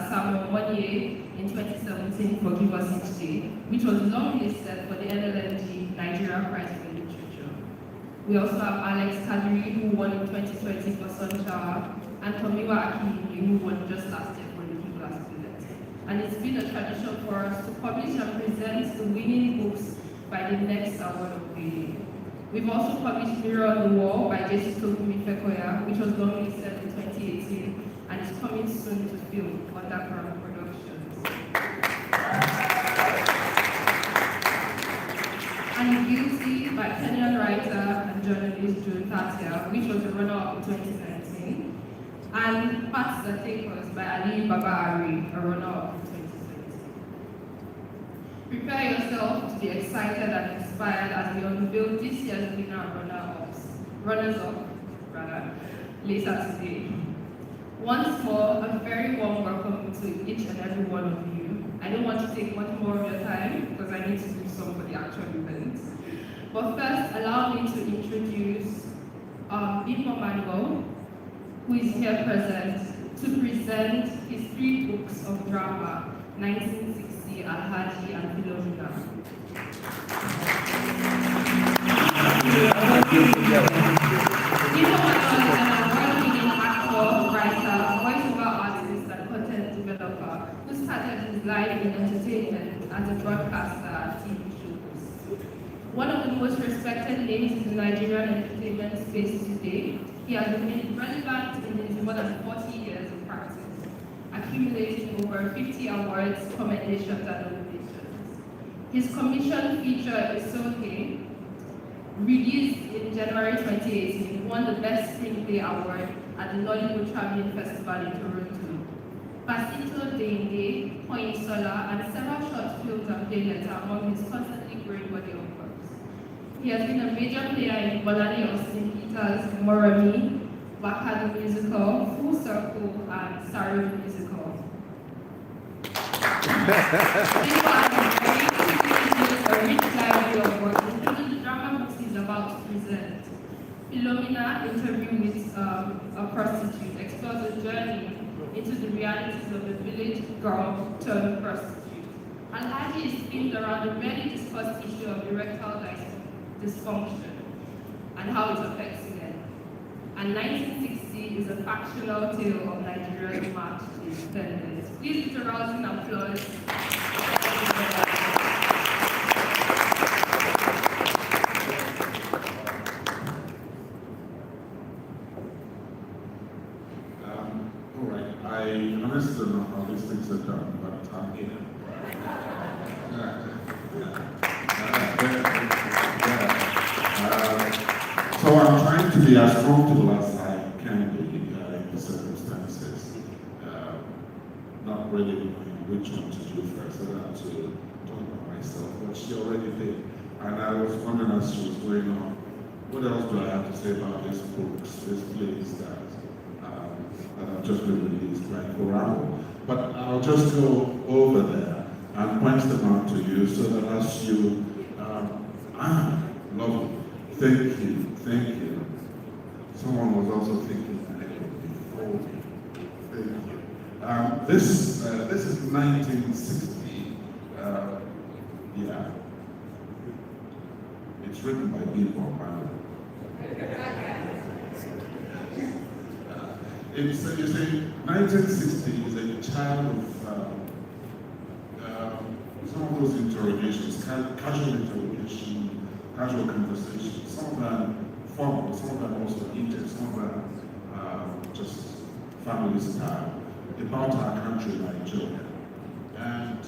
Samuel Monye in 2017 for Give Us Each Day, which was longlisted for the NLMG Nigeria Prize for Literature. We also have Alex Kadiri, who won in 2020 for Sunshine, and Tomiwa Akini, who won just last year for the People as Students. And it's been a tradition for us to publish and present the winning books by the next award of the year. We've also published Mirror on the Wall by Jesse Tokumi Fekoya, which was longlisted in 2018 and is coming soon to film under Quramo Productions. And Guilty by Kenyan writer and journalist June Tatia, which was a runner-up in 2019. And Paths That Take Us by Ali Baba Ari, a runner-up in 2020. Prepare yourself to be excited and inspired as we unveil this year's winner and runners-up later today. Once more, a very warm welcome to each and every one of you. I don't want to take much more of your time because I need to do some for the actual event. But first, allow me to introduce Bimbo Mango, who is here present to present his 3 books of drama, 1960, Alhaji, and Philomena. Bimbo Mango is an award-winning actor, writer, voiceover artist, and content developer who started his life in entertainment as a broadcaster and TV shows. One of the most respected names in the Nigerian entertainment space today, he has remained relevant in his more than 40 years of practice, accumulating over 50 awards, commendations, and nominations. His commission feature, Isoke, released in January 2018, won the Best Screenplay Award at the Nollywood Traveling Festival in Toronto. Pasito Denge, Point Sola, and several short films and playlets are among his constantly growing body of works. He has been a major player in Bolani Austin Peters' Moremi, WakaaboutTV musical, Full Circle, and Saru musical. This was a rich library of work, including the drama books he's about to present. Philomena, Interview with a Prostitute, explores a journey into the realities of the village girl turned prostitute. Alhaji is themed around the rarely discussed issue of erectile dysfunction and how it affects men. And 1960 is a factional tale of Nigeria's march to independence. Please give a rousing applause. I honestly don't know how these things are done, but I'm here. So I'm trying to be as comfortable as I can be in the circumstances. Not really knowing which one to do first. I have to talk about myself, but she already did. And I was wondering as she was going on, what else do I have to say about these books, these plays that have just been released, like Quramo. But I'll just go over there and point them out to you so that as you, lovely. Thank you. Someone was also thinking before me. Thank you. This is 1960. Yeah. It's written by Bimbo Mango. You see, 1960 is a child of some of those interrogations, casual interrogation, casual conversation. Some of them formal, some of them also heated, some of them just family style about our country, Nigeria. And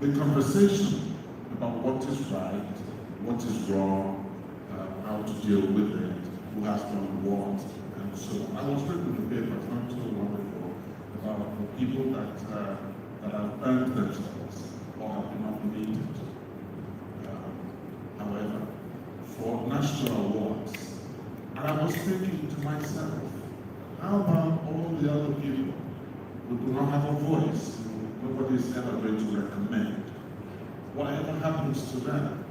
the conversation about what is right, what is wrong, how to deal with it, who has done what, and so on. I was reading the papers not so long ago about the people that have earned themselves or have been nominated, however, for national awards. And I was thinking to myself, how about all the other people who do not have a voice, who nobody is ever going to recommend? Whatever happens to them?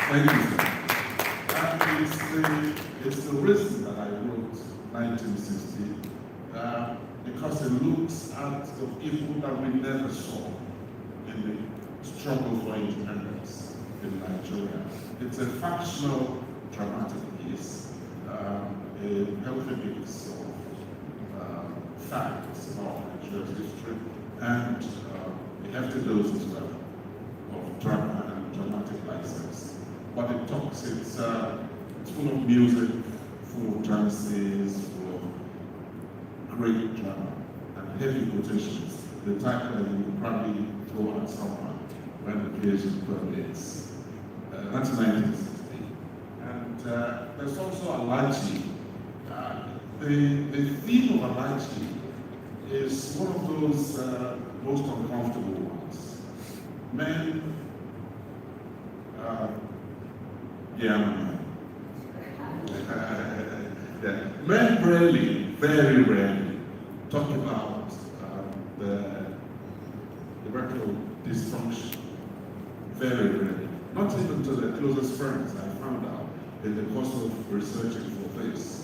Thank you, sir. It's the reason that I wrote 1960, because it looks at the people that we never saw in the struggle for independence in Nigeria. It's a factional dramatic piece, a healthy mix of facts about Nigeria's history and a hefty dose as well of drama and dramatic license. But it talks, it's full of music, full of dances, full of great drama and heavy quotations, the type that you would probably throw at someone when the occasion permits. That's 1960. And there's also Alaji. The theme of Alaji is one of those most uncomfortable ones. Men, men rarely, very rarely, talk about the erectile dysfunction. Very rarely. Not even to the closest friends, I found out in the course of researching for this.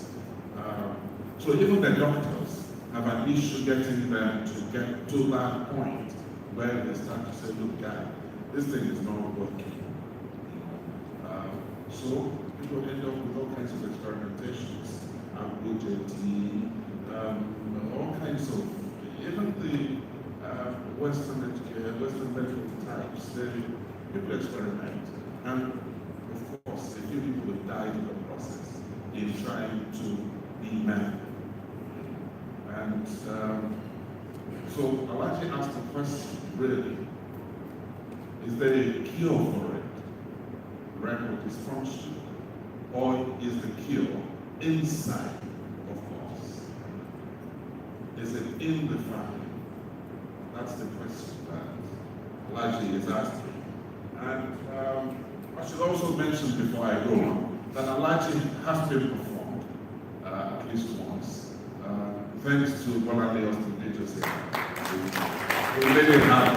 So even the doctors have an issue getting them to get to that point where they start to say, look, guy, this thing is not working. So people end up with all kinds of experimentations, OJT, all kinds of, even the Western medical types, people experiment. And of course, a few people have died in the process in trying to be men. And so Alaji asked the question, really, is there a cure for it? Erectile dysfunction? Or is the cure inside of us? Is it in the family? That's the question that Alaji is asking. And I should also mention before I go on that Alaji has been performed at least once. Thanks to Bolale Austin Peters here. We really have.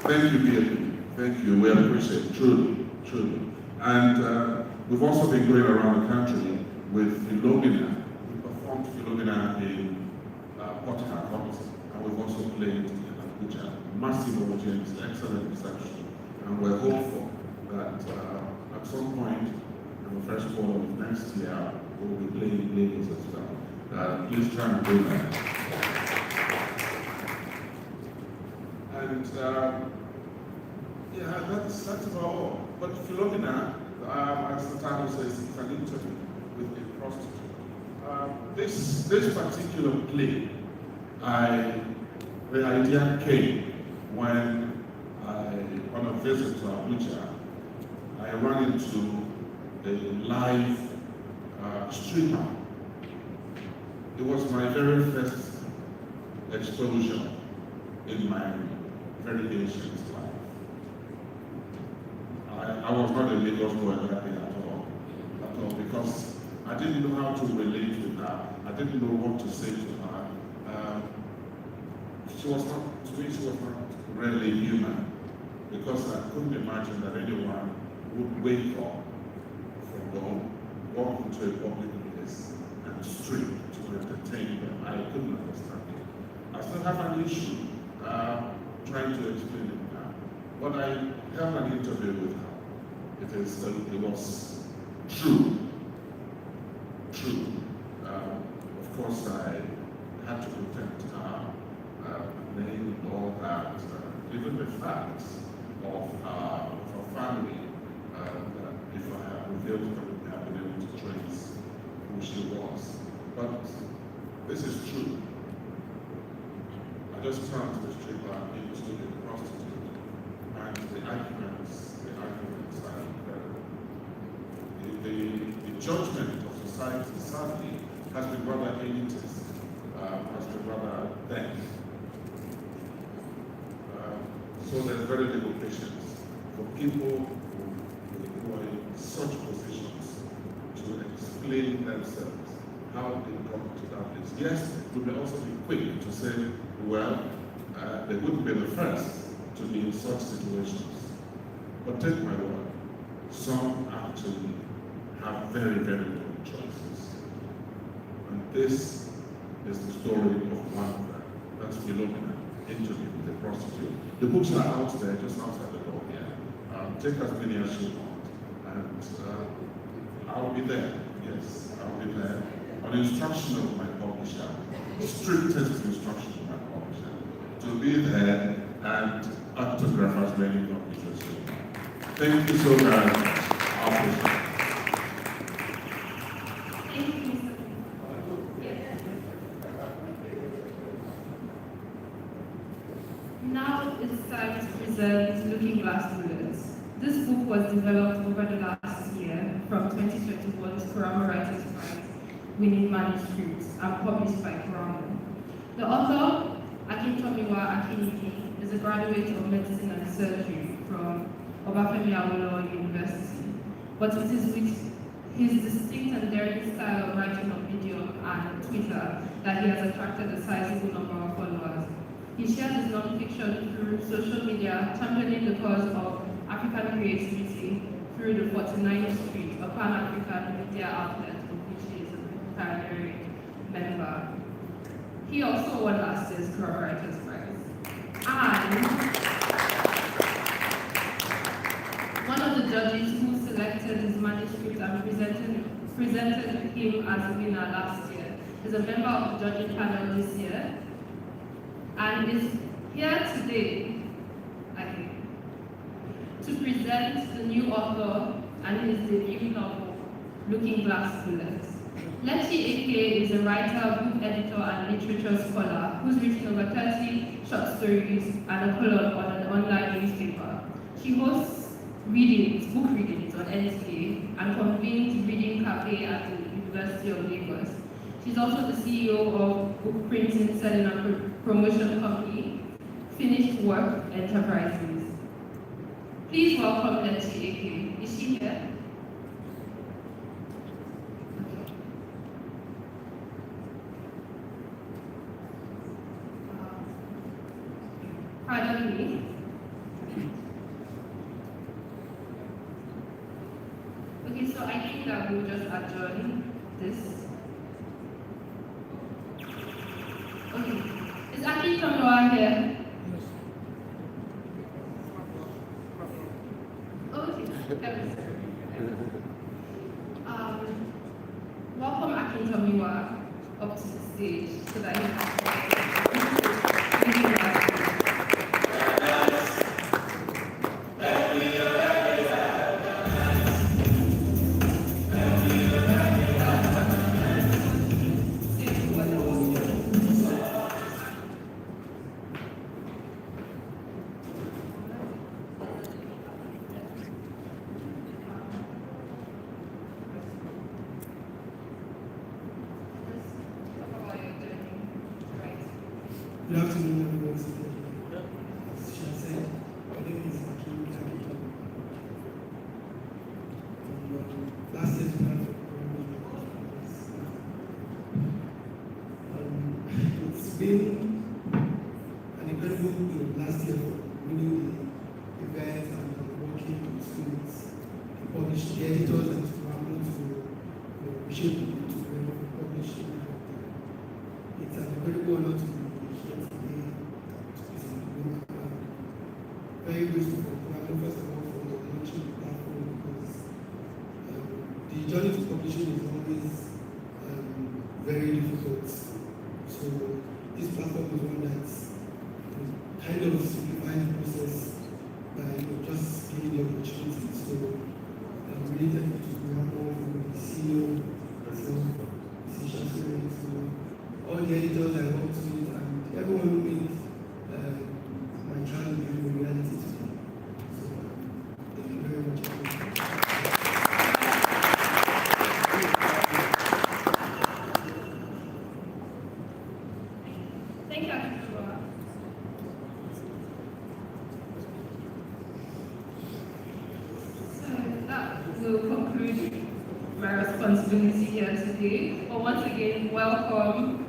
Thank you, BLP. Thank you. We appreciate it, truly, truly. And we've also been going around the country with Philomena. We performed Philomena in Port Harcourt, and we've also played in Abuja. Massive audience, excellent reception, and we're hopeful that at some point in the first quarter of next year, we'll be playing Lagos as well. Please try and do that. And yeah, that's about all. But Philomena, as the title says, it's an interview with a prostitute. This particular play, the idea came when on a visit to Abuja, I ran into a live streamer. It was my very first exposure in my very ancient life. I was not a Lagos boy that day at all, because I didn't know how to relate with her. I didn't know what to say to her. To me, she was not really human, because I couldn't imagine that anyone would wake up from home, walk into a public place, and stream to entertain them. I couldn't understand it. I still have an issue trying to explain it now. But I held an interview with her. It was true. Of course, I had to protect her name and all that. Even the facts of her family, if I had revealed her, I would have been able to trace who she was. But this is true. I just turned to the street bar and it was to a prostitute. And the arguments are incredible. The judgment of society, sadly, has been rather elitist, has been rather thin. So there's very little patience for people who are in such positions to explain themselves, how they got to that place. Yes, we may also be quick to say, well, they wouldn't be the first to be in such situations. But take my word, some actually have very, very little choices. This is the story of one of them. That's Philomena, interview with a prostitute. The books are out there, just outside the door here. Take as many as you want. And I'll be there. Yes, I'll be there. On instruction of my publisher, strictest instruction of my publisher, to be there and autograph as many copies as you want. Thank you so very much. I'll appreciate it. Now it's time to present Looking Glass Bullets. This book was developed over the last year from 2021's Quramo Writers Prize, winning manuscripts and published by Quramo. The author, Akintomiwa Akiniki, is a graduate of medicine and surgery from Awofeso University, but it is with his distinct and daring style of writing on video and Twitter that he has attracted a sizable number of followers. He shares his non-fiction through social media, championing the cause of African creativity through the 49th Street, a Pan-African media outlet of which he is a pioneering member. He also won last year's Quramo Writers Prize. And one of the judges who selected his manuscript and presented him as a winner last year is a member of the judging panel this year, and is here today, I think, to present the new author and his debut novel, Looking Glass Bullets. Letty Eke is a writer, book editor, and literature scholar who's written over 30 short stories and a column on an online newspaper. She hosts book readings on NTA, and convenes Reading Cafe at the University of Lagos. She's also the CEO of book printing, selling, and promotion company, Finished Work Enterprises. Please welcome Letty Eke. Is she here? Okay. Pardon me. Okay, so I think that we'll just adjourn this. Okay. Is Aki Tomoa here? Yes. Okay. Welcome Aki Tomiwa up to the stage so that he can Good afternoon, everyone. As she has said, my name is Akin Kakito. Last year's plan for it's been an incredible last year for winning the events and working with students, to publish the editors and to Quramo to shape the to publish it. It's an incredible honor to very grateful for Quramo, first of all, for launching the platform, because the journey to publishing is always very difficult. So this platform is one that's kind of simplifying the process by just giving the opportunity. So I'm really thankful to Quramo, the CEO, all the editors I worked with, and everyone who made my child dream a reality today. So thank you very much. Thank you, Akishua. So that will conclude my responsibility here today. But once again, welcome,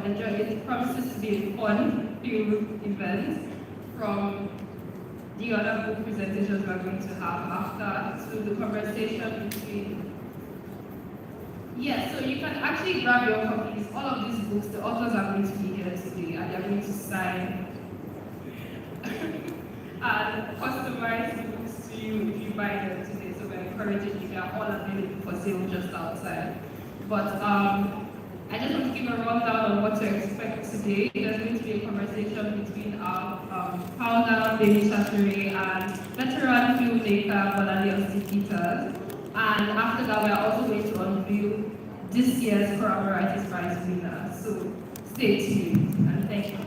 enjoy it. It promises to be a fun filled event from the other book presentations we're going to have after, to the conversation between Yes, so you can actually grab your copies. All of these books, the authors are going to be here today and they're going to sign and customize books to you if you buy them today. So we're encouraging you. They are all available for sale just outside. But I just want to give a rundown on what to expect today. There's going to be a conversation between our founder, Baby Shashere, and veteran filmmaker, Bolale Peters. And after that, we are also going to unveil this year's Quramo Writers Prize winner. So stay tuned and thank you.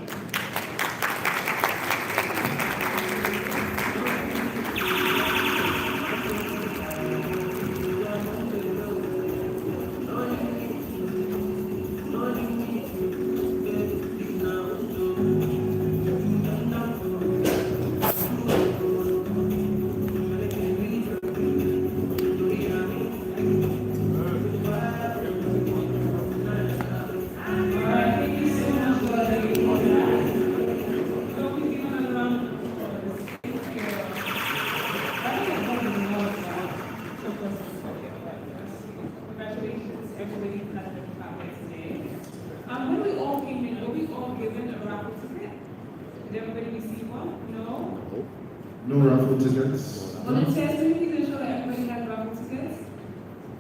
No raffle tickets? Volunteers, can you please ensure that everybody has raffle tickets?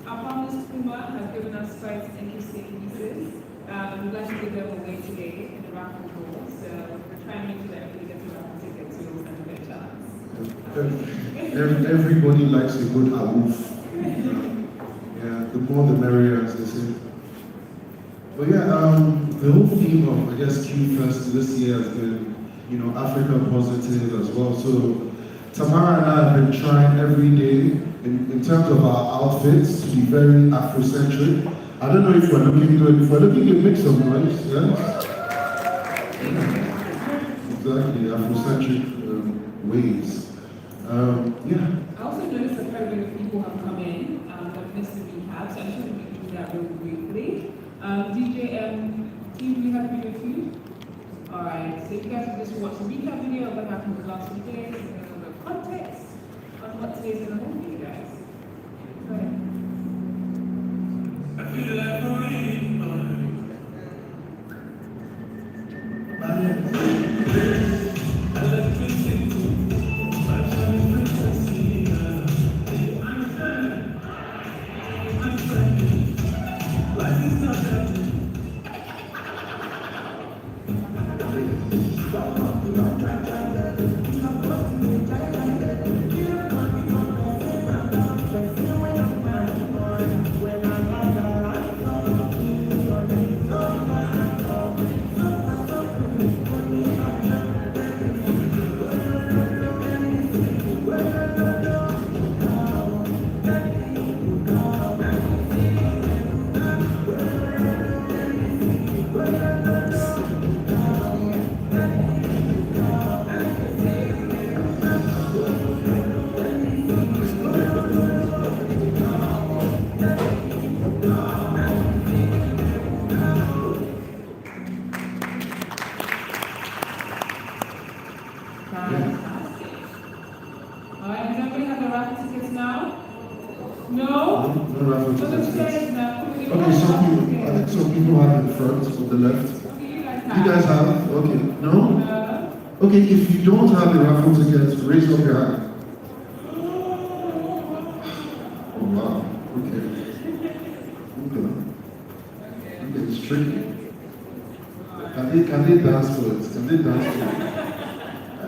Our partner Puma has given us quite interesting pieces. We'd like to give them away today in the raffle draw. So we're trying to make sure that everybody gets a raffle ticket to stand a better chance. Everybody likes a good awoof. Yeah, the more the merrier, as they say. But yeah, the whole theme of, I guess, Q-Fest this year has been, Africa positive as well. So Tamara and I have been trying every day in terms of our outfits to be very Afrocentric. I don't know if we're looking good. If we're looking good, make some noise. Yeah? Exactly, Afrocentric ways. Yeah. I also noticed that quite a bit of people have come in that missed the recap, so I just want to do that really briefly. DJ, team, do you have a video feed? Alright, so if you guys can just watch the recap video of what happened the last few days, and a little bit of context on what today's going to hold for you guys. Go ahead. I feel like falling I love kissing my shining fantasy. I'm friendly. Life is not that. On the left. You guys have? Okay. No? Okay, if you don't have the raffle tickets, raise up your hand. Oh wow. Okay. Okay, it's tricky. Can they dance for it? Can they dance for it?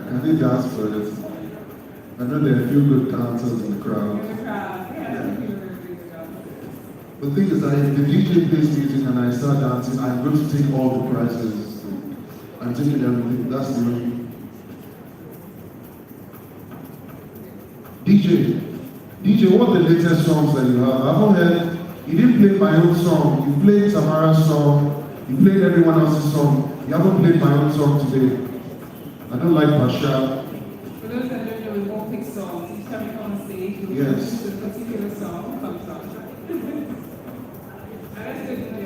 Can they dance for it? I know there are a few good dancers in the crowd. The thing is that if the DJ plays music and I start dancing, I'm going to take all the prizes. I'm taking everything. That's the way. DJ, what are the latest songs that you have? I haven't heard. You didn't play my own song. You played Tamara's song. You played everyone else's song. You haven't played my own song today. I don't like Pasha. For those that don't know, we won't pick songs. Each time we come on stage, we will Yes. choose a particular song comes up. That's good to do.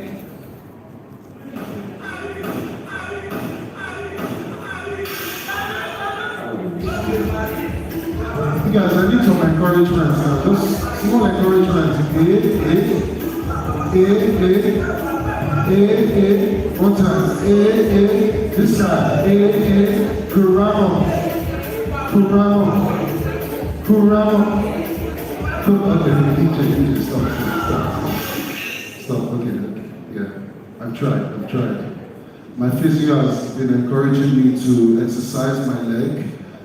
You guys, I need some encouragement. Just small encouragement. One time. This side. Quramo. Okay, DJ, stop. Okay, yeah. I've tried. My physio has been encouraging me to exercise my leg,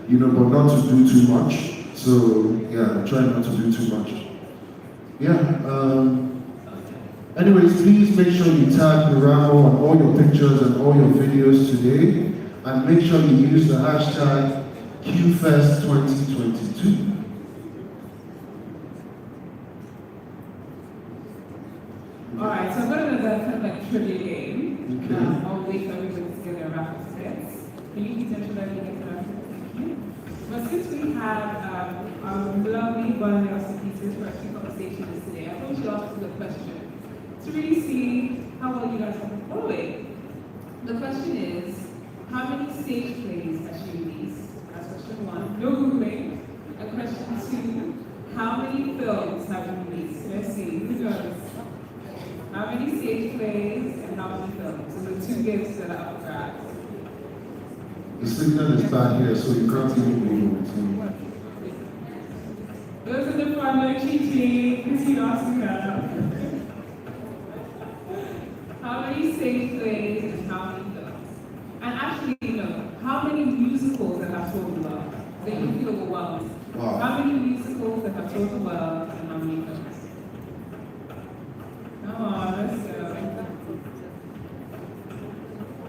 but not to do too much. So, yeah, I'm trying not to do too much. Yeah, anyways, please make sure you tag Quramo on all your pictures and all your videos today, and make sure you use the hashtag QFest2022. Alright, so I'm going to do that kind of like trivia game. Okay. I'll wait for everybody to get their rapid hits. Can you please ensure that you get the rapid hits? Thank you. But since we have our lovely one of pieces for our key conversation today, I thought we should ask you a question to really see how well you guys have been following. The question is, how many stage plays has she released? That's question one. No Googling. And question two, how many films have you released? Let's see, who knows? How many stage plays and how many films? So the two gifts that are up for grabs. The signal is bad here, so you can't even Google it. Those are the fun, no cheating. Christine asking her. How many stage plays and how many films? And actually, how many musicals that have told the world? That you feel overwhelmed. Wow. How many musicals that have told the world and how many films? Come on, let's go.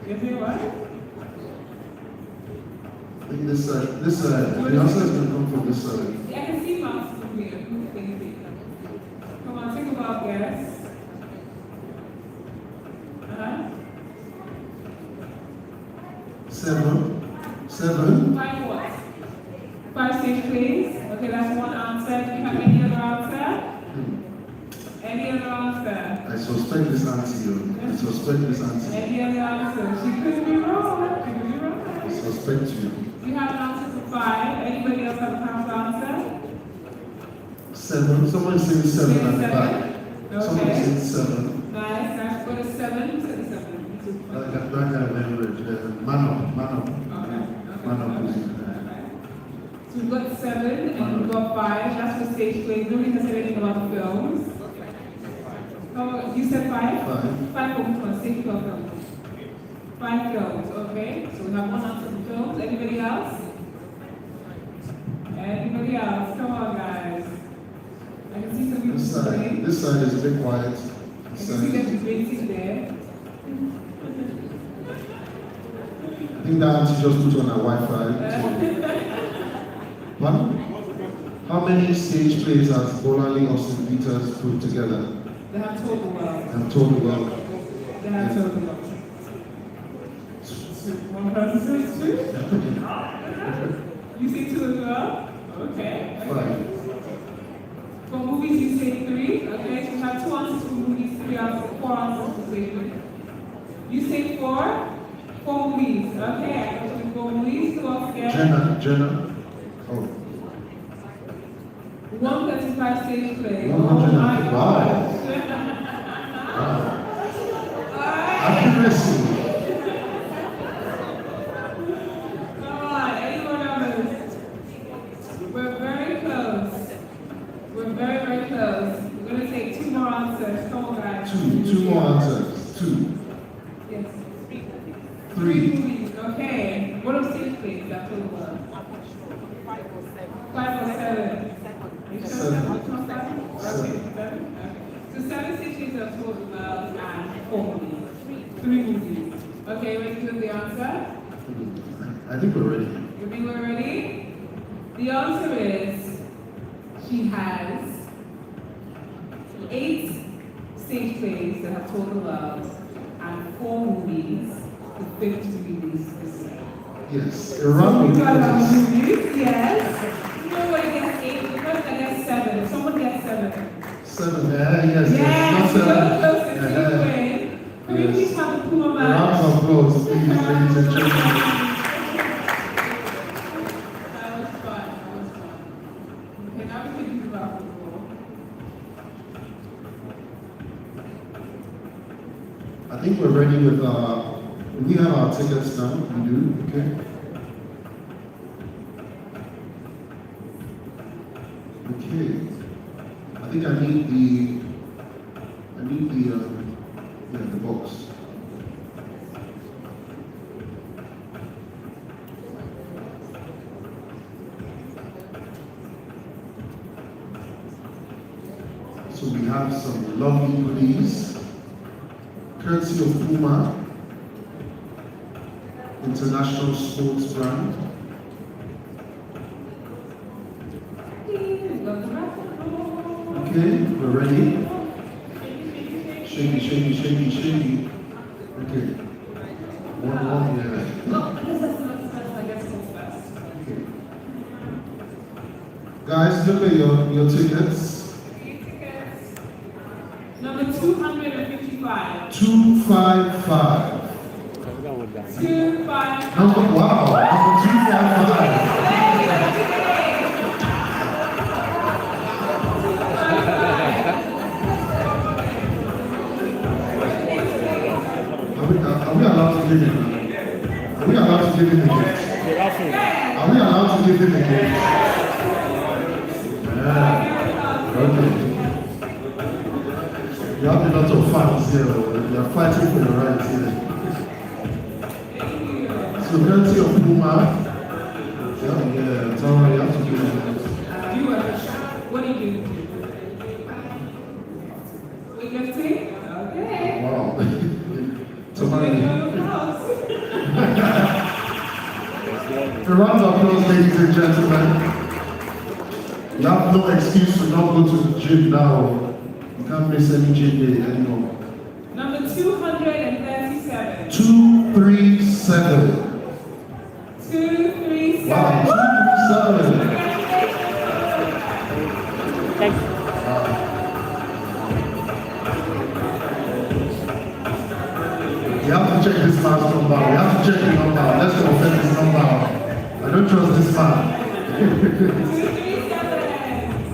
Give me what? I think this side, the answer is going to come from this side. Yeah, I can see Mouse from here. Come on, take a wild guess. Seven. 5 what? 5 stage plays. Okay, that's one answer. Do you have any other answer? Any other answer? I suspect this answer. Any other answer? She could be wrong. I suspect you. You have an answer for 5. Anybody else have a answer? 7. Someone is saying 7 at the back. Okay. Someone is saying 7. Nice. Go to 7. Who said 7? Man up. So we've got 7 and we've got 5. That's for stage plays. Nobody has said anything about the films. Oh, you said 5? 5 for stage films. 5 films, okay. So we have one answer for films. Anybody else? Come on, guys. I can see some people saying. This side is a bit quiet. I can see them debating there. I think that auntie just put on her Wi-Fi. What? How many stage plays has Bolali or St. Peter's put together? They have told the world. I'm told the world. They have told the world. One person says 2? You say 2 as well? Okay. 5. For movies, you say 3. Okay, so we have 2 answers for movies, 4 answers for statement. You say 4? 4 movies. Okay, I got you 4 movies. Who else again? Jenna. Oh. 135 stage play. 100. Oh my God. Wow. Accuracy. Come on, anyone else? We're very close. We're very, very close. We're going to take 2 more answers. Come on, guys. 2 more answers. 2. Yes. 3. 3 movies. Okay. What are stage plays? That's what it was. 5 or 7? Are you sure 7. Which one's 7? Okay, 7. Okay. So 7 stage plays are told the world and 4 movies. 3 movies. Okay, ready to give the answer? I think we're ready. You think we're ready? The answer is she has 8 stage plays that have told the world and 4 movies, the 5th to be released this year. Yes. Around We got our the movies, yes. Nobody gets 8, the person that gets 7. Someone gets 7. 7. Yes. Yes, Not so 7. close to 2 win. Can we please have the Puma match? Round of applause, please, ladies and gentlemen. That was fun. Okay, now we can do about football. I think we're ready with our, we have our tickets now, we do, okay? Okay. I think I need the box. So we have some lovely goodies, courtesy of Quramo, international sports brand. Okay, we're ready. Shaky, shaky, shaky, shaky. Okay. One, yeah. Okay. Guys, look at your tickets. Number 255. 255. 255. Number 255. Are we allowed to give him? Are we allowed to give him a gift? Are we allowed to give him a gift? Yeah. Okay. You have a lot of fans here. You are fighting for your rights here. So, courtesy of Quramo. Yeah, it's all right. You have to give him a gift. What do you do? Weightlifting? Okay. Wow. Somebody. A round of applause, ladies and gentlemen. You have no excuse to not go to the gym now. You can't miss any gym day anymore. Number 237. 237. 237. Wow, 237. You have to check this man's number. We have to check the number. Let's confirm his number. I don't trust this man. 237.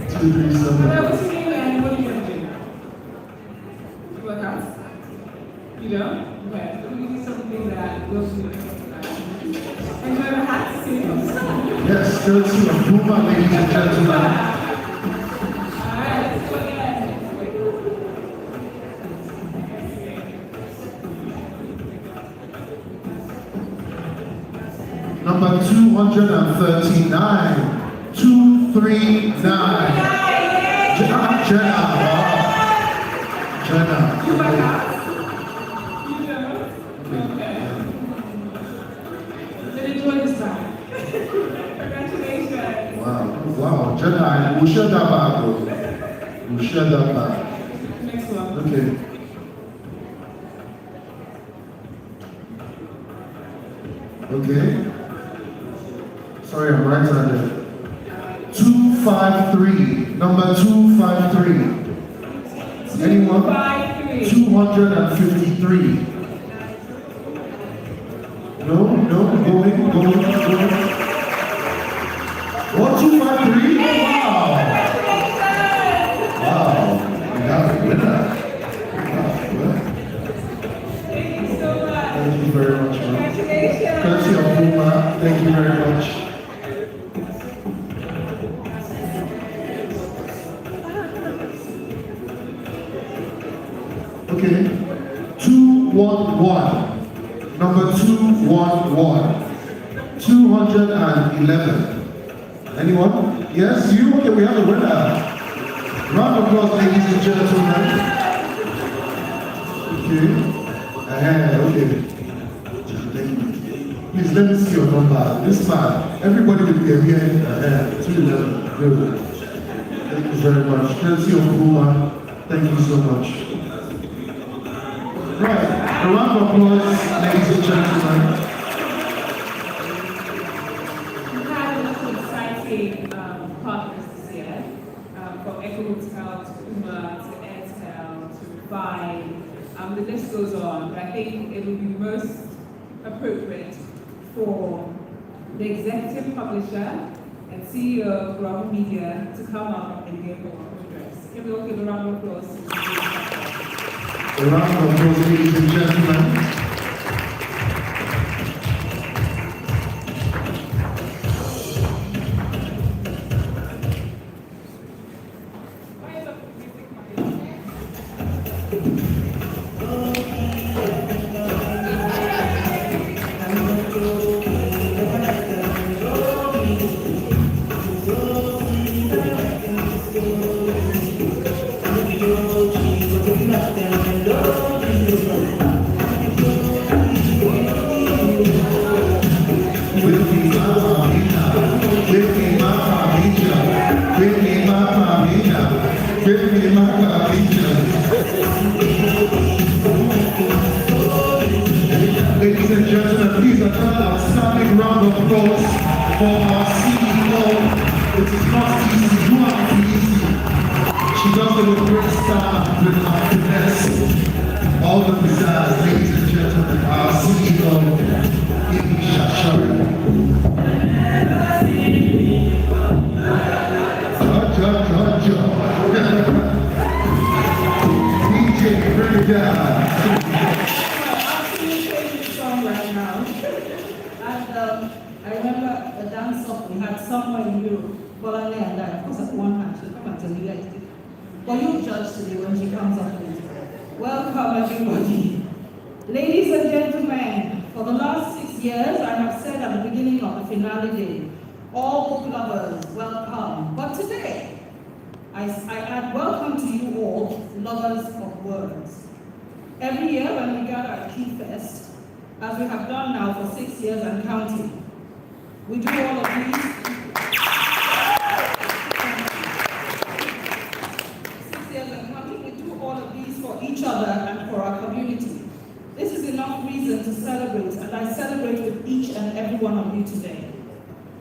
237. What's your name and what are you going to do? You work out? You don't? Okay. So we do something that will do it. And you ever had to see it? Yes, courtesy of Quramo, ladies and gentlemen. Alright, let's go again. Number 239. 239. Jenna. Jenna. You work out? You don't? Okay. Then enjoy this time. Congratulations. Wow. Jenna, we'll share that back though. We'll share that back. Next one. Okay. Okay. Sorry, I'm right-handed. 253. Number 253. Anyone? 253. No, going. What, 253? Wow. We have a winner. Thank you so much. Thank you very much, man. Congratulations. Courtesy of Quramo. Thank you very much. Okay. 211. Number 211. 211. Anyone? Yes, you? Okay, we have a winner. Round of applause, ladies and gentlemen. Okay. Okay. Thank you. Please let me see your number. This man, everybody will be here. 211. Good. Thank you very much. Courtesy of Quramo. Thank you so much. Right, a round of applause, ladies and gentlemen. We've had a lot of exciting partners this year, from Echo Hotel to Uma to Airtel to Revive. The list goes on, but I think it would be most appropriate for the executive publisher and CEO of Quramo Media to come up and give a address. Can we all give a round of applause? A round of applause, ladies and gentlemen. Ladies and gentlemen, please another outstanding round of applause for our CEO. It is not easy, you are easy. She does it with great style, with her finesse. All the pizzazz, ladies and gentlemen, our CEO, Ibi Shashari. DJ, bring it down. Right now. And I remember a dance off we had somewhere in Europe, Bologna and I, of course, at one hand, she'll come and tell you guys. But you judge today when she comes up with it. Welcome, everybody. Ladies and gentlemen, for the last 6 years, I have said at the beginning of the finale day, all book lovers, welcome. But today, I add welcome to you all, lovers of words. Every year when we gather at Key Fest, as we have done now for 6 years and counting, we do all of these. 6 years and counting, we do all of these for each other and for our community. This is enough reason to celebrate, and I celebrate with each and every one of you today.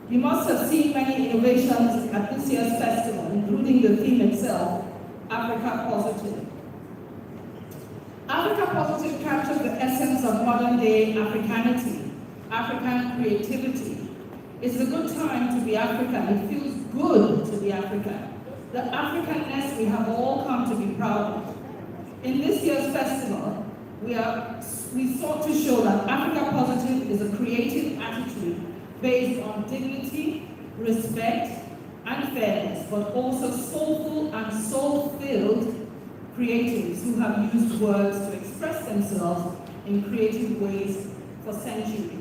You must have seen many innovations at this year's festival, including the theme itself, Africa Positive. Africa Positive captures the essence of modern-day Africanity, African creativity. It's a good time to be African. It feels good to be African. The Africanness we have all come to be proud of. In this year's festival, we sought to show that Africa Positive is a creative attitude based on dignity, respect, and fairness, but also soulful and soul-filled creatives who have used words to express themselves in creative ways for centuries.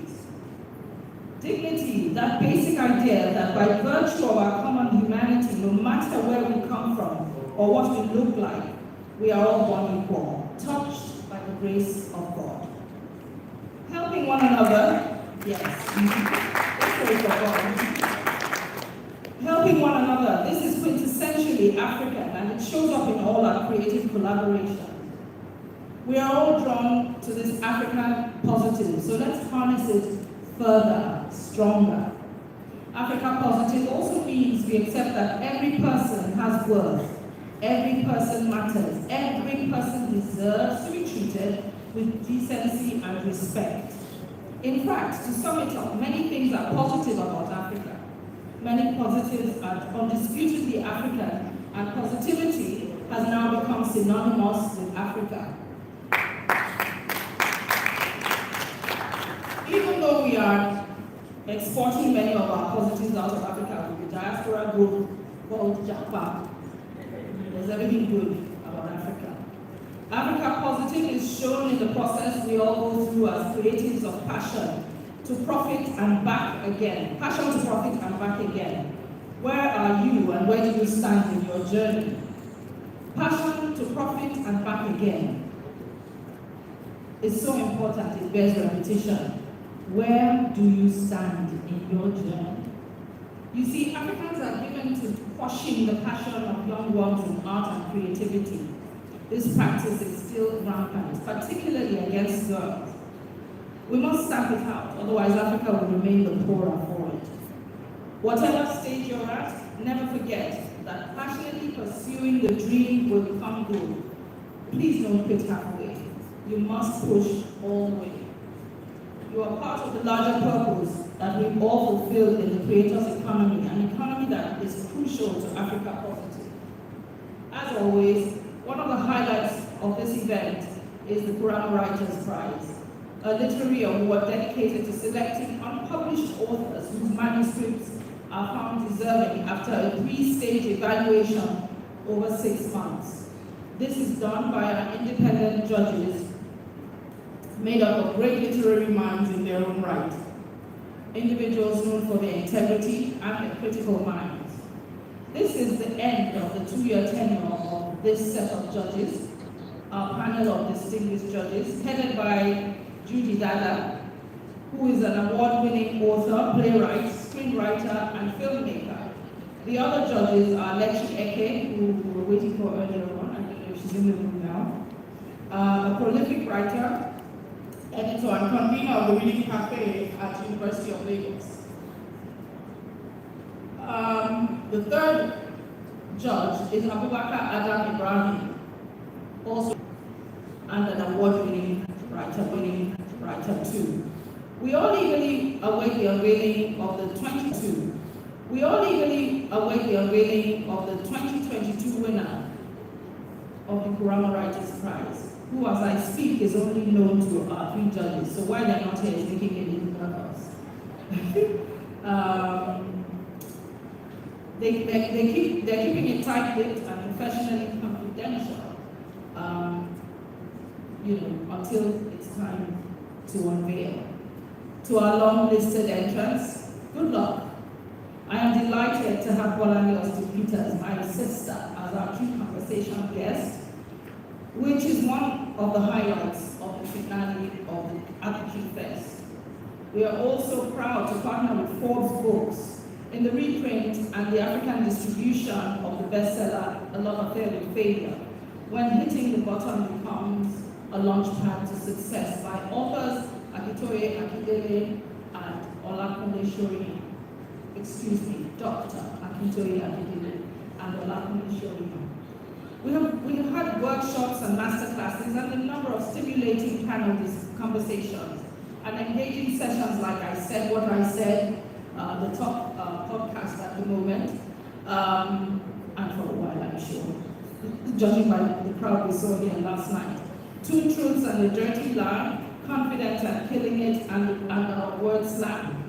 Dignity, that basic idea that by virtue of our common humanity, no matter where we come from or what we look like, we are all born equal, touched by the grace of God. Helping one another, yes, helping one another, this is quintessentially African, and it shows up in all our creative collaboration. We are all drawn to this African positive, so let's harness it further, stronger. Africa Positive also means we accept that every person has worth, every person matters, every person deserves to be treated with decency and respect. In fact, to sum it up, many things are positive about Africa. Many positives are undisputedly African, and positivity has now become synonymous with Africa. Even though we are exporting many of our positives out of Africa with the diaspora group called Japan, there's everything good about Africa. Africa Positive is shown in the process we all go through as creatives of passion to profit and back again. Passion to profit and back again. Where are you and where do you stand in your journey? Passion to profit and back again is so important, it bears repetition. Where do you stand in your journey? You see, Africans are given to quashing the passion of young ones in art and creativity. This practice is still rampant, particularly against girls. We must stamp it out, otherwise Africa will remain the poorer for it. Whatever stage you're at, never forget that passionately pursuing the dream will come good. Please don't quit halfway. You must push all the way. You are part of the larger purpose that we all fulfill in the creator's economy, an economy that is crucial to Africa Positive. As always, one of the highlights of this event is the Quramo Writers Prize, a literary award dedicated to selecting unpublished authors whose manuscripts are found deserving after a 3-stage evaluation over 6 months. This is done by our independent judges made up of great literary minds in their own right, individuals known for their integrity and their critical minds. This is the end of the 2-year tenure of this set of judges, our panel of distinguished judges, headed by Judy Dada, who is an award-winning author, playwright, screenwriter, and filmmaker. The other judges are Lechi Eke, who we were waiting for earlier on. I don't know if she's in the room now. A prolific writer, editor, and convener of the Reading Cafe at University of Lagos. The third judge is Abubakar Adam Ibrahim, also and an award-winning writer too. We all eagerly await the unveiling of the 2022 winner of the Quramo Writers Prize, who, as I speak, is only known to our 3 judges. So why they're not here is making me a little nervous. They're keeping it tight-lipped and professionally confidential, until it's time to unveil. To our long-listed entrants, good luck. I am delighted to have Bolani Peters, my sister, as our key conversation guest, which is one of the highlights of the finale of the Attitude Fest. We are also proud to partner with Forbes Books in the reprint and the African distribution of the bestseller A Love Affair with Failure, when hitting the bottom becomes a launchpad to success, by authors Akitoye Akindele and Olakunle Shorin. Dr. Akintoye Akindele and Olakunle Shorin. We have had workshops and masterclasses and a number of stimulating panel conversations and engaging sessions, like I said, what I said, the top podcast at the moment, and for a while, I'm sure, judging by the crowd we saw here last night. 2 Truths and a Dirty Lie, Confident and Killing It, and our Word Slam.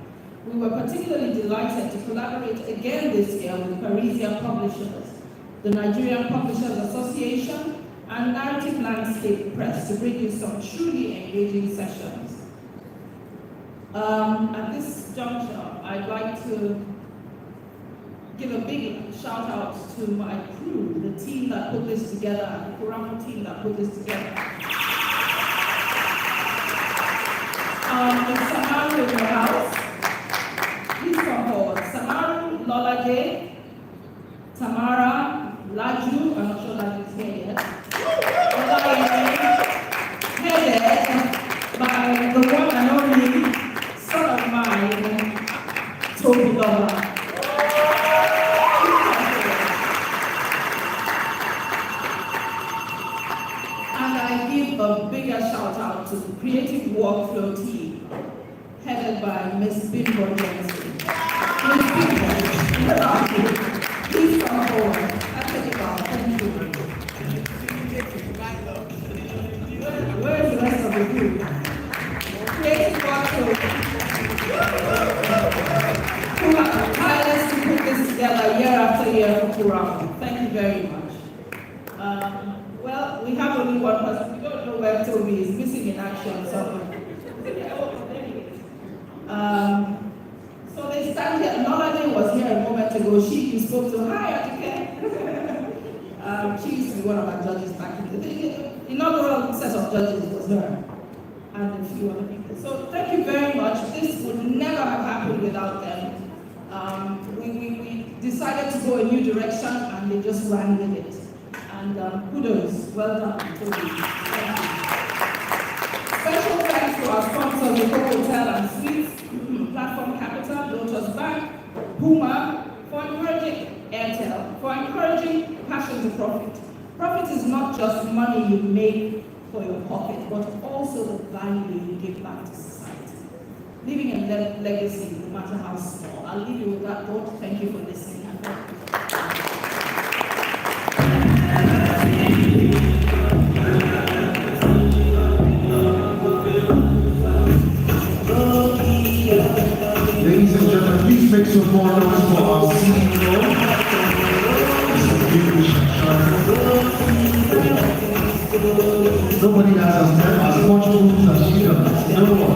We were particularly delighted to collaborate again this year with Parisia Publishers, the Nigerian Publishers Association, and Narrative Landscape Press to bring you some truly engaging sessions. At this juncture, I'd like to give a big shout out to my crew, the team that put this together, the Quramo team that put this together. It's Samaru in the house. Please come forward. Samaru, Lolade, Tamara, Laju, I'm not sure Laju's here yet. Headed by the one and only son of mine, Toby Lola. And I give a bigger shout out to the creative workflow team, headed by Miss Bimbo Jensen. Miss Bimbo, please come forward. I'll take it off. Thank you. Where's the rest of the group? Creative workflow, who have tirelessly put this together year after year for Quramo. Thank you very much. Well, we have only one person. We don't know where Toby is, missing in action somewhere. So they stand here. Nolade was here a moment ago. You spoke to her. Hi, Atike. She used to be one of our judges back in the day. The inaugural set of judges was her and a few other people. So thank you very much. This would never have happened without them. We decided to go a new direction and they just ran with it. And kudos, well done, Toby. Special thanks to our sponsors, the Hotel and Suites, Platform Capital, Lotus Bank, Puma, for encouraging Airtel, for encouraging passion to profit. Profit is not just money you make for your pocket, but also the value you give back to society. Leaving a legacy, no matter how small. I'll leave you with that thought. Thank you for listening. And Please make some more noise for our CEO. Nobody has as much moves as she does. No one.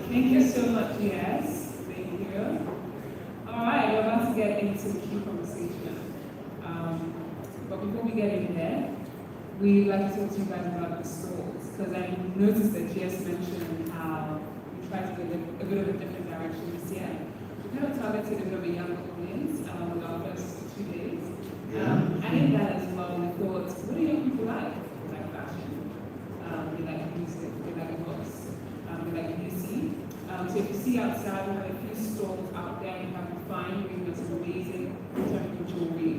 Thank you so much, yes. Thank you. All right, we're about to get into the key conversation. But before we get in there, we'd like to talk to you guys about the stalls, because I noticed that Jess mentioned how we tried to go a bit of a different direction this year. We kind of targeted a bit of a younger audience with our first 2 days. And in that as well, we thought, what do young people like? They like fashion, they like music, they like books, they like beauty. So if you see outside, we have a few stalls out there, you have to find, we've got some amazing contemporary jewelry.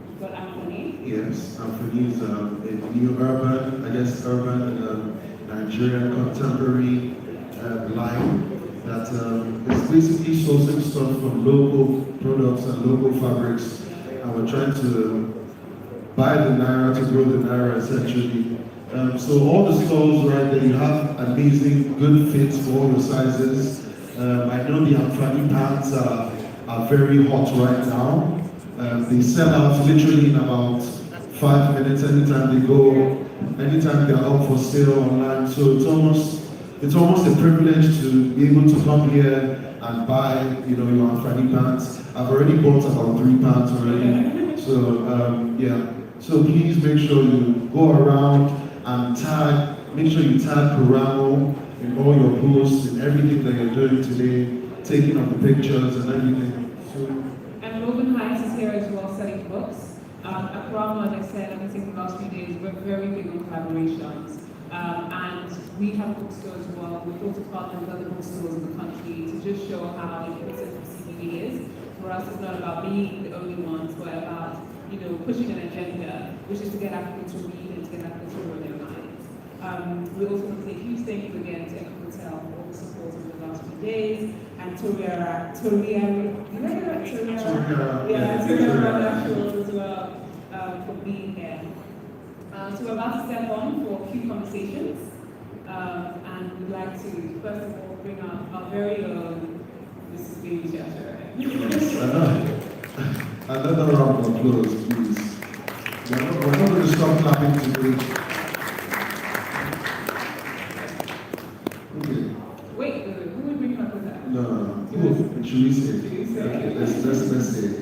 We've got Anthony. Yes, Anthony is a new urban Nigerian contemporary line that is basically sourcing stuff from local products and local fabrics, and we're trying to buy the naira to grow the naira essentially. So all the stalls right there, you have amazing, good fits for all your sizes. I know the Amfani pants are very hot right now. They sell out literally in about 5 minutes anytime they're up for sale online. So it's almost a privilege to be able to come here and buy, your Amfani pants. I've already bought about 3 pants already. So yeah. So please make sure you go around and make sure you tag Quramo in all your posts and everything that you're doing today, taking of the pictures and everything. So, and Logan Heights is here as well selling books. At Quramo, as I said, I think the last few days, we're very big on collaborations. And we have bookstores as well. We've also partnered with other bookstores in the country to just show how important CBD is. For us, it's not about being the only ones, but about pushing an agenda, which is to get Africans to read and to get Africans to grow their minds. We also want to say huge thank you again to Echo Hotel for all the support over the last few days, and Toria as well for being here. So we're about to step on for a few conversations, and we'd like to first of all bring up our very own Mrs. Baby Jasher. Another round of applause, please. We're not going to stop clapping today. Okay. Wait, who will bring up with that? No. Should we say? Okay, let's say it.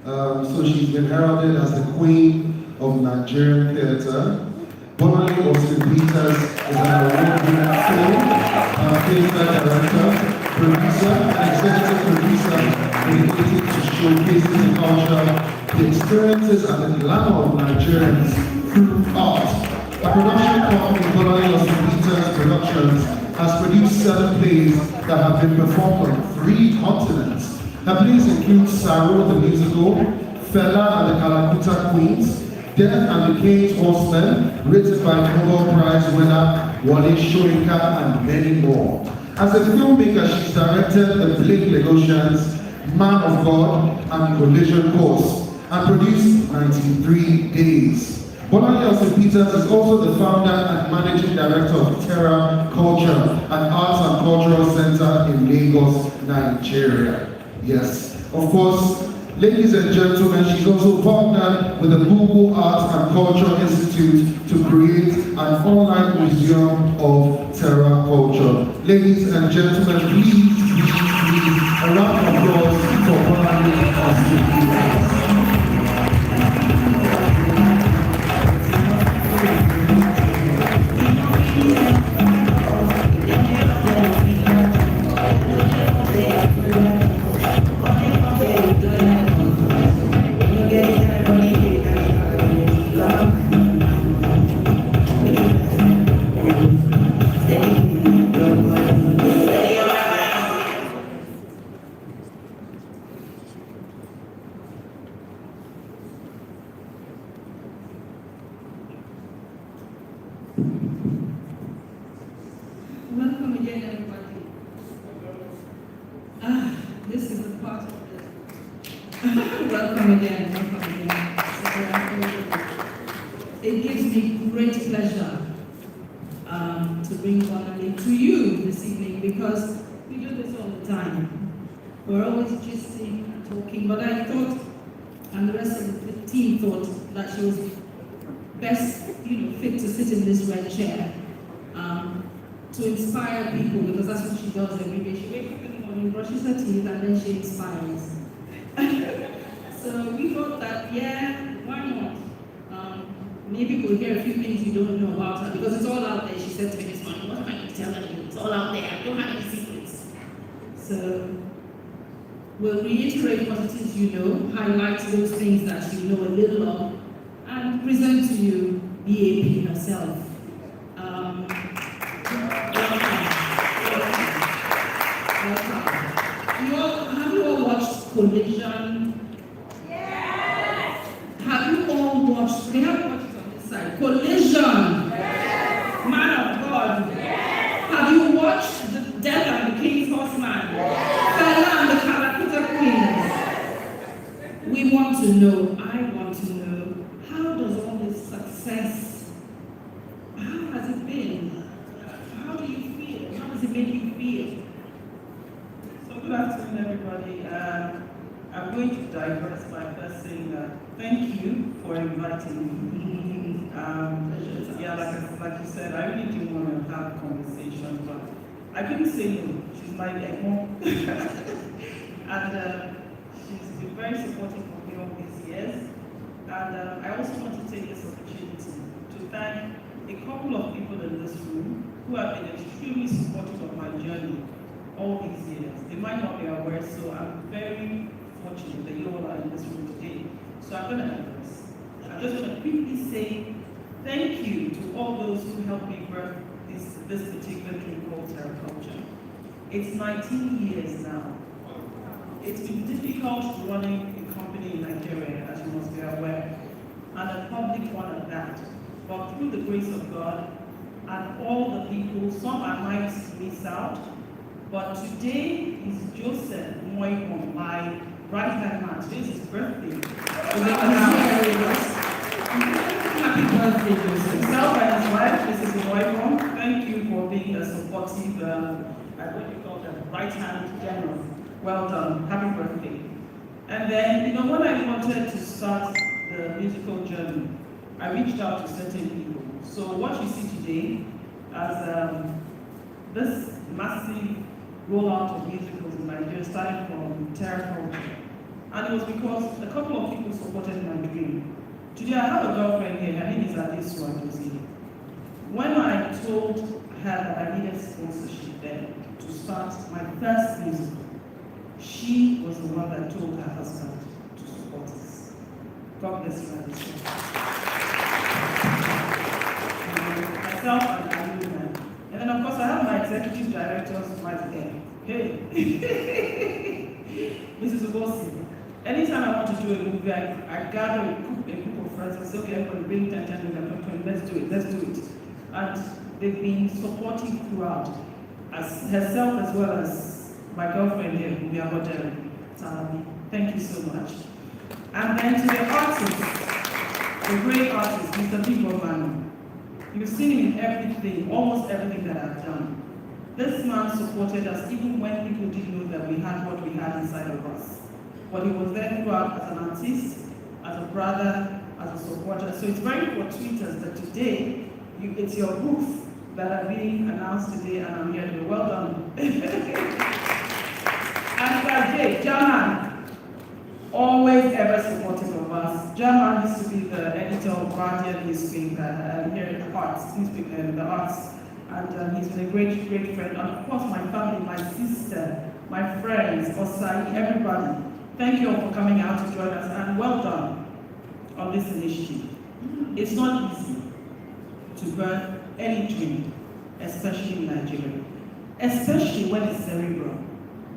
So she's been heralded as the queen of Nigerian theatre. Bonali Austin Peters is an award-winning film, theatre director, producer, and executive producer dedicated to showcasing the culture, the experiences, and the glamour of Nigerians through art. A production company, Bonali Austin Peters Productions, has produced 7 plays that have been performed on 3 continents. Her plays include Saro the Musical, Fela and the Kalakuta Queens, Death and the King's Horsemen, written by Nobel Prize winner Wale Soyinka, and many more. As a filmmaker, she's directed The Blake Lagosians, Man of God, and Collision Course, and produced 93 Days. Bonali Austin Peters is also the founder and managing director of Terra Culture, an arts and cultural center in Lagos, Nigeria. Yes, of course, ladies and gentlemen, she's also partnered with the Google Arts and Culture Institute to create an online museum of Terra Culture. Ladies and gentlemen, please, a round of applause for Bonali Austin Peters. Welcome again, everybody. This is the part of it. Welcome again. It gives me great pleasure to bring Bonnie to you this evening, because we do this all the time. We're always gisting and talking, but I thought, and the rest of the team thought, that she was best, fit to sit in this red chair to inspire people, because that's what she does every day. She wakes up in the morning, brushes her teeth, and then she inspires. So we thought that, why not? Maybe we'll hear a few things you don't know about her, because it's all out there. She said to me this morning, what am I going to tell her? It's all out there. I don't have any secrets. So we'll reiterate what it is you know, highlight those things that you know a little of, and present to you BAP herself. Welcome. Have you all watched Collision? Yes! Have you all watched, they have watched it on this side, Collision? Yes! Man of God? Yes! Have you watched The Death and the King's Horseman? Yes! Fella and the Calcutta Queens? We want to know, I want to know, how does all this success, how has it been? How do you feel? How does it make you feel? So good afternoon, everybody. I'm going to digress by first saying that thank you for inviting me. Like you said, I really didn't want to have a conversation, but I couldn't say no. She's my mom. And she's been very supportive of me all these years. And I also want to take this opportunity to thank a couple of people in this room who have been extremely supportive of my journey all these years. They might not be aware, so I'm very fortunate that you all are in this room today. So I'm going to address. I'm just going to quickly say thank you to all those who helped me birth this particular dream called Terraculture. It's 19 years now. It's been difficult running a company in Nigeria, as you must be aware, and a public one at that. But through the grace of God and all the people, some I might miss out, but today is Joseph Moikon, my right-hand man. Today is his birthday. Happy birthday, Joseph. Himself and his wife, Mrs. Moikon, thank you for being a supportive, what do you call that, right-hand general. Well done. Happy birthday. And then, when I wanted to start the musical journey, I reached out to certain people. So what you see today as this massive rollout of musicals in Nigeria started from Terraculture. And it was because a couple of people supported my dream. Today I have a girlfriend here, her name is Adesua Dozie. When I told her that I needed sponsorship then to start my first musical, she was the one that told her husband to support us. God bless you, Adesua. Myself and Aluna. And then of course I have my executive directors right there. Hey, Mrs. Ugosi. Anytime I want to do a movie, I gather a group of friends and say, okay, everybody bring 10, let's do it. And they've been supportive throughout, as herself as well as my girlfriend here, Ubi Abodere, Salabi. Thank you so much. And then to the artist, the great artist, Mr. People Man. You've seen him in everything, almost everything that I've done. This man supported us even when people didn't know that we had what we had inside of us. But he was there throughout as an artist, as a brother, as a supporter. So it's very fortuitous that today, it's your booth that are being announced today, and I'm here to well done. And Jay, German, always ever supportive of us. German used to be the editor of Guardian newspaper here in the arts, and he's been a great friend. And of course, my family, my sister, my friends, Osai, everybody. Thank you all for coming out to join us, and well done on this initiative. It's not easy to birth any dream, especially in Nigeria, especially when it's cerebral.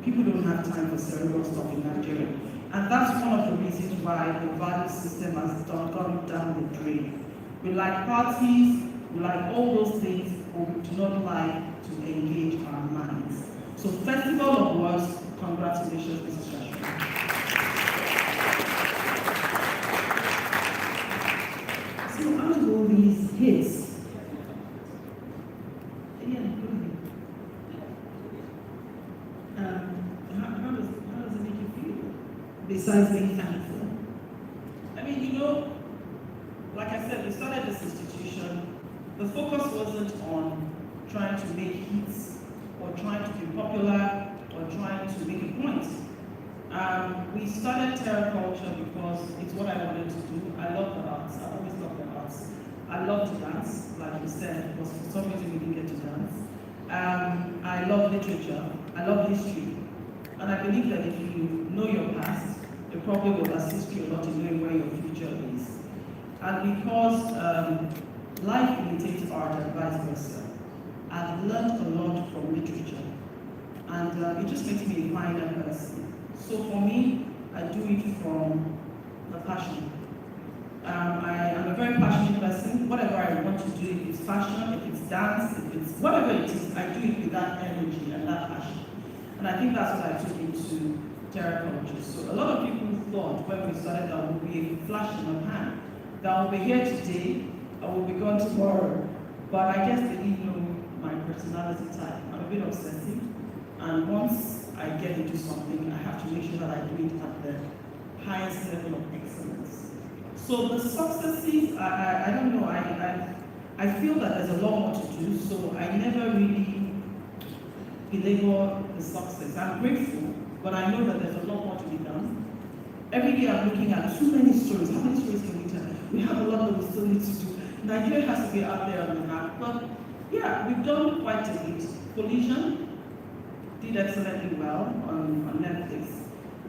People don't have time for cerebral stuff in Nigeria. And that's one of the reasons why the value system has gone down the drain. We like parties, we like all those things, but we do not like to engage our minds. So Festival of Words, congratulations, Mrs. Joshua. So out of all these hits, said, we started this institution. The focus wasn't on trying to make hits or trying to be popular or trying to make a point. We started Terra Culture because it's what I wanted to do. I love the arts. I always loved the arts. I love to dance, like you said, because for some reason we didn't get to dance. I love literature. I love history. And I believe that if you know your past, it probably will assist you a lot in knowing where your future is. And because life imitates art and vice versa, I've learned a lot from literature. And it just makes me a finer person. So for me, I do it from the passion. I am a very passionate person. Whatever I want to do, if it's fashion, if it's dance, if it's whatever it is, I do it with that energy and that passion. And I think that's what I took into Terra Culture. So a lot of people thought when we started that we'll be a flash in the pan, that we'll be here today and we'll be gone tomorrow. But I guess they didn't know my personality type. I'm a bit obsessive. And once I get into something, I have to make sure that I do it at the highest level of excellence. So the successes, I don't know, I feel that there's a lot more to do, so I never really belabor the success. I'm grateful, but I know that there's a lot more to be done. Every day I'm looking at too many stories. How many stories can we tell? We have a lot that we still need to do. Nigeria has to be out there on the map, but yeah, we've done quite a bit. Collision did excellently well on Netflix.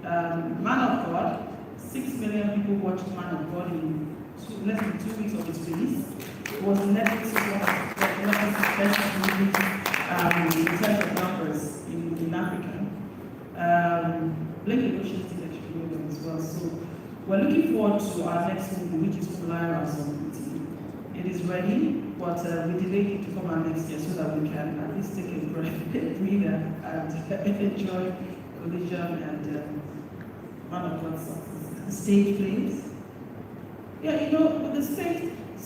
Man of God, 6 million people watched Man of God in less than 2 weeks of its release. It was Netflix's one of Netflix's best movies in terms of numbers in Africa. Blake Ocean did actually well as well. So we're looking forward to our next movie, which is Polaris on TV. It is ready, but we delayed it to come out next year so that we can at least take a breather and enjoy Collision and Man of God's success. Stage plays? Yeah, you know, with the stage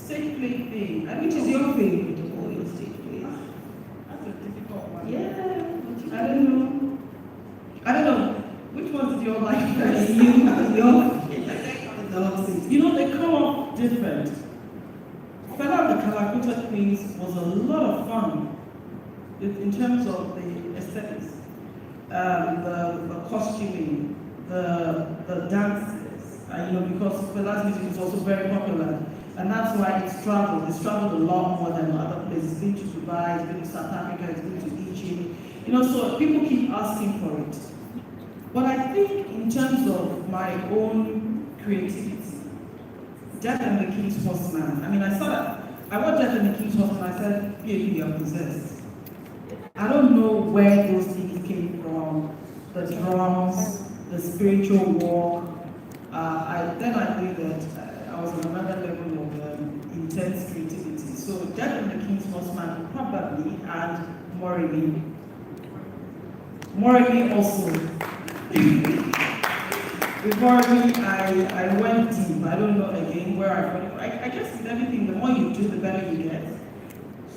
play thing, Which is your favorite of all your stage plays? That's a difficult one. Yeah. I don't know. Which ones did you all like first? You know, they come off different. Fela and the Kalakuta Queens was a lot of fun in terms of the aesthetics, the costuming, the dances. Because Fela's music is also very popular, and that's why it's traveled. It's traveled a lot more than other places. It's been to Dubai, it's been to South Africa, it's been to Egypt. So people keep asking for it. But I think in terms of my own creativity, Death and the King's Horseman. I watched Death and the King's Horseman. I said, you are possessed. I don't know where those things came from. The drums, the spiritual walk. Then I knew that I was on another level of intense creativity. So Death and the King's Horseman probably, and Morally. Morally also. With Morally, I went deep. I don't know again where I got it. I guess with everything, the more you do, the better you get.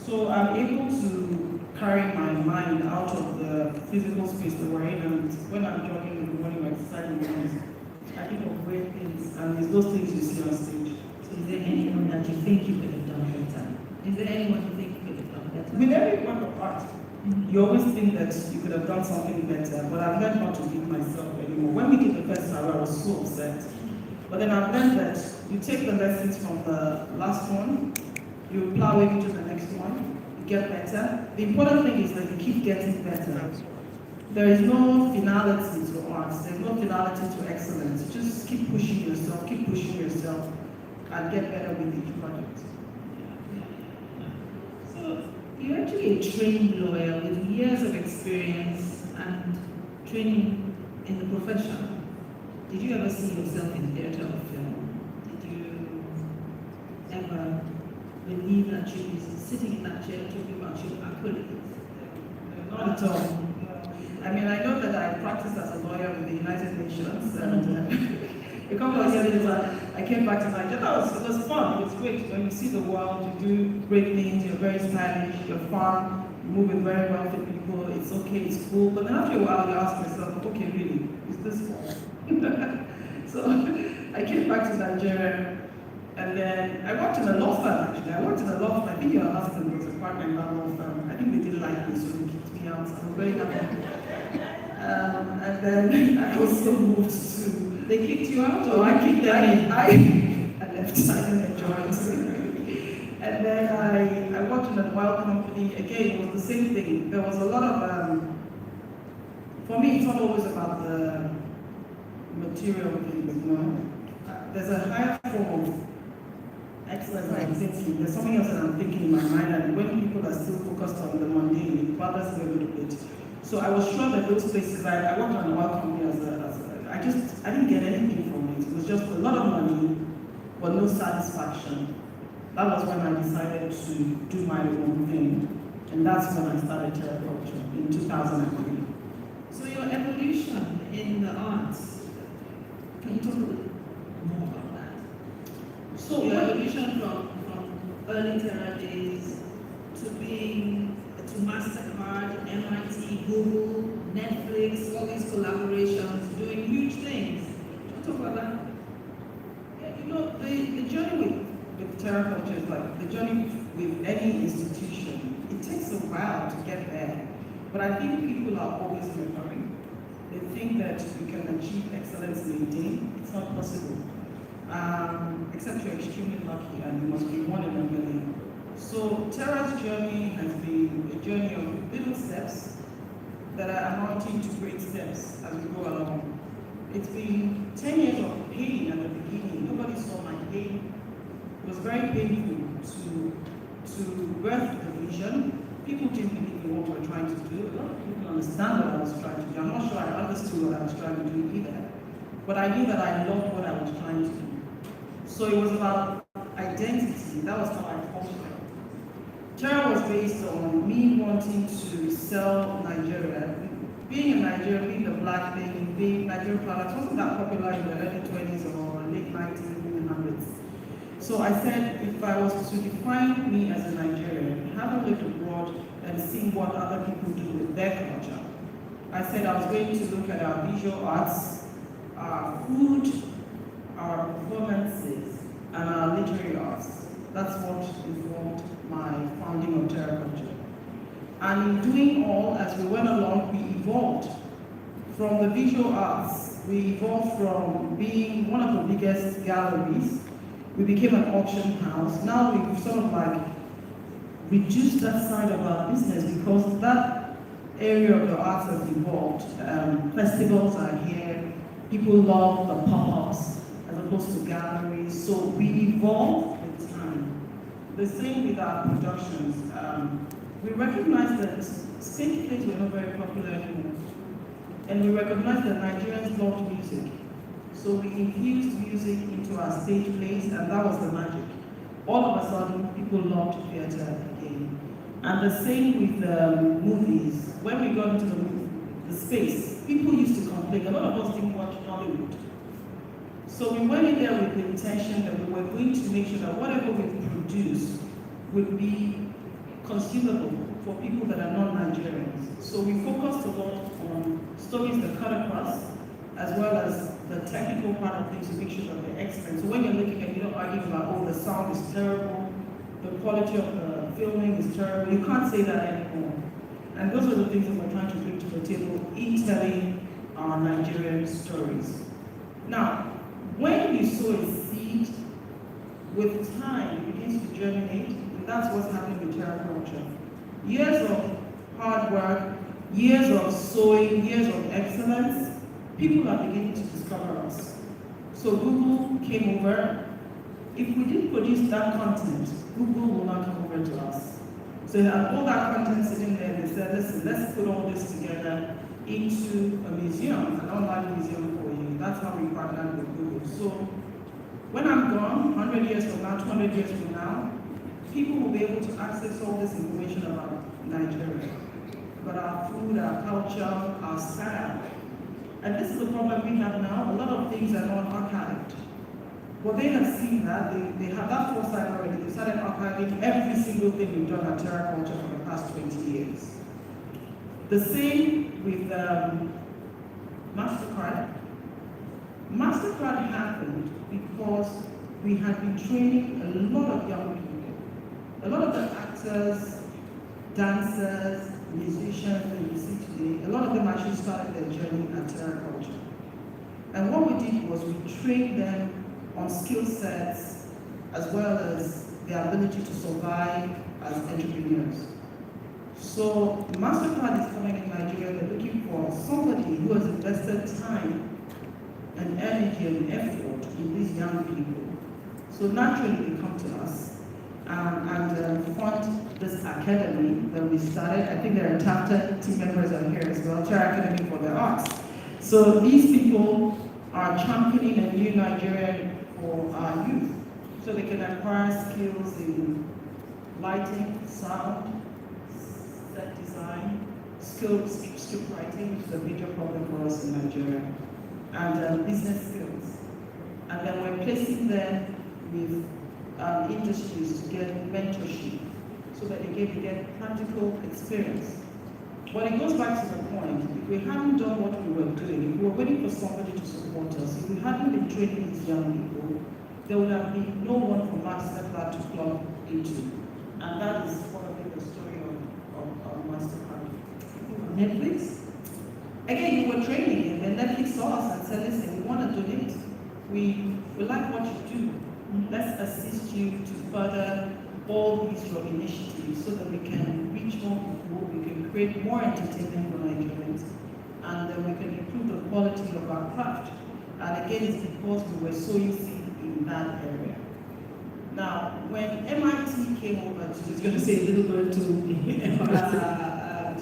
So I'm able to carry my mind out of the physical space that we're in, and when I'm jogging in the morning or exercising in the morning, I think of great things, and it's those things you see on stage. So is there anyone that you think you could have done better? Is there anyone you think you could have done better? With every work of art, you always think that you could have done something better, but I've learned not to beat myself anymore. When we did the first hour, I was so upset. But then I've learned that you take the lessons from the last one, you plow into the next one, you get better. The important thing is that you keep getting better. There is no finality to arts, there's no finality to excellence. Just keep pushing yourself, and get better with each project. So you're actually a trained lawyer with years of experience and training in the profession. Did you ever see yourself in theatre or film? Did you ever believe that you'd be sitting in that chair talking about your accolades? Not at all. I know that I practiced as a lawyer with the United Nations, and a couple of years later, I came back to Nigeria. It was fun. It was great. When you see the world, you do great things. You're very stylish. You're fun. You move with very wealthy people. It's okay. It's cool. But then after a while, you ask yourself, okay, really, is this fun? So I came back to Nigeria, And then I worked in a law firm, actually. I worked in a law firm. I think your husband was a partner in that law firm. I think they didn't like me, so they kicked me out. I was very happy. And then I also moved to... They kicked you out, or I kicked them in. I left, I didn't enjoy it. And then I worked in a oil company. Again, it was the same thing. There was a lot of... for me, it's not always about the material things, you know. There's a higher form of excellence I'm thinking. There's something else that I'm thinking in my mind, and when people are still focused on the mundane, it bothers me a little bit. So I was sure that those places, I worked on an oil company I didn't get anything from it. It was just a lot of money, but no satisfaction. That was when I decided to do my own thing. And that's when I started Terraculture in 2003. So your evolution in the arts, can you talk a little more about that? So Your evolution from early Terra days to MasterCard, MIT, Google, Netflix, all these collaborations, doing huge things. Can you talk about that? yeah, you know, the journey with Terraculture is like the journey with any institution. It takes a while to get there. But I think people are always in a hurry. They think that you can achieve excellence in a day. It's not possible. Except you're extremely lucky and you must be one in a million. So Terra's journey has been a journey of little steps that are amounting to great steps as we go along. It's been 10 years of pain at the beginning. Nobody saw my pain. It was very painful to birth the vision. People didn't believe in what we were trying to do. A lot of people didn't understand what I was trying to do. I'm not sure I understood what I was trying to do either. But I knew that I loved what I was trying to do. So it was about identity. That was how I felt. Terra was based on me wanting to sell Nigeria. Being in Nigeria, being the black thing, being Nigerian products wasn't that popular in the early 20s or late 1900s. So I said, if I was to define me as a Nigerian, have a look abroad and see what other people do with their culture. I said I was going to look at our visual arts, our food, our performances, and our literary arts. That's what informed my founding of Terraculture. And in doing all, as we went along, we evolved. From the visual arts, we evolved from being one of the biggest galleries. We became an auction house. Now we've sort of like reduced that side of our business because that area of the arts has evolved. Festivals are here. People love the pop-ups as opposed to galleries. So we evolve with time. The same with our productions. We recognize that stage plays were not very popular anymore. And we recognize that Nigerians loved music. So we infused music into our stage plays, and that was the magic. All of a sudden, people loved theater again. And the same with movies. When we got into the space, people used to complain. A lot of us didn't watch Hollywood. So we went in there with the intention that we were going to make sure that whatever we produce would be consumable for people that are not Nigerians. So we focused a lot on stories that cut across, as well as the technical part of things to make sure that they're excellent. So when you're looking at, you don't argue about, oh, the sound is terrible, the quality of the filming is terrible. You can't say that anymore. And those are the things that we're trying to bring to the table in telling our Nigerian stories. Now, when you sow a seed, with time, it begins to germinate, and that's what's happening with Terraculture. Years of hard work, years of sowing, years of excellence, people are beginning to discover us. So Google came over. If we didn't produce that content, Google will not come over to us. So they had all that content sitting there, and they said, listen, let's put all this together into a museum, an online museum for you. That's how we partnered with Google. So when I'm gone, 100 years from now, 200 years from now, people will be able to access all this information about Nigeria, about our food, our culture, our style. And this is the problem we have now. A lot of things are not archived. But they have seen that. They have that foresight already. They started archiving every single thing we've done at Terraculture for the past 20 years. The same with MasterCard. MasterCard happened because we had been training a lot of young people. A lot of the actors, dancers, musicians that you see today, a lot of them actually started their journey at Terraculture. And what we did was we trained them on skill sets as well as their ability to survive as entrepreneurs. So MasterCard is coming in Nigeria, they're looking for somebody who has invested time and energy and effort in these young people. So naturally they come to us and fund this academy that we started. I think there are talented team members out here as well, Chair Academy for the Arts. So these people are championing a new Nigeria for our youth, so they can acquire skills in lighting, sound, set design, script writing, which is a major problem for us in Nigeria, and business skills. And then we're placing them with industries to get mentorship, so that they get practical experience. But it goes back to the point, if we hadn't done what we were doing, if we were waiting for somebody to support us, if we hadn't been training these young people, there would have been no one from MasterCard to plug into. And that is probably the story of MasterCard. Netflix? Again, you were training, and then Netflix saw us and said, listen, we want to donate. We like what you do. Let's assist you to further all these your initiatives so that we can reach more people, we can create more entertainment for Nigerians, and then we can improve the quality of our craft. And again, it's because we were so easy in that area. Now, when MIT came over to, I was going to say a little bit to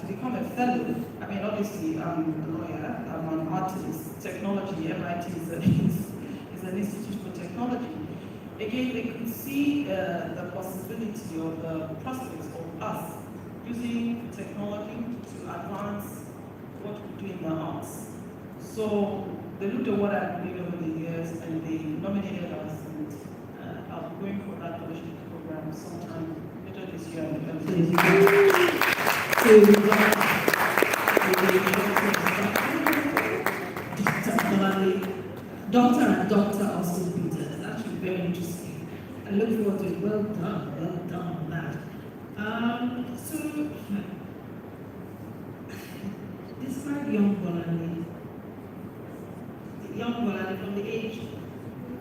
become a fellow, I mean, obviously, I'm a lawyer, I'm an artist, technology, MIT is an institute for technology. Again, they could see the possibility or the prospects of us using technology to advance what we do in the arts. So they looked at what I've been doing over the years and they nominated us, and I'll be going for that fellowship program sometime later this year. Doctor and Dr. Austin Peter. It's actually very interesting. I look forward to it. Well done on that. So, describe young Bolani. Young Bolani from the age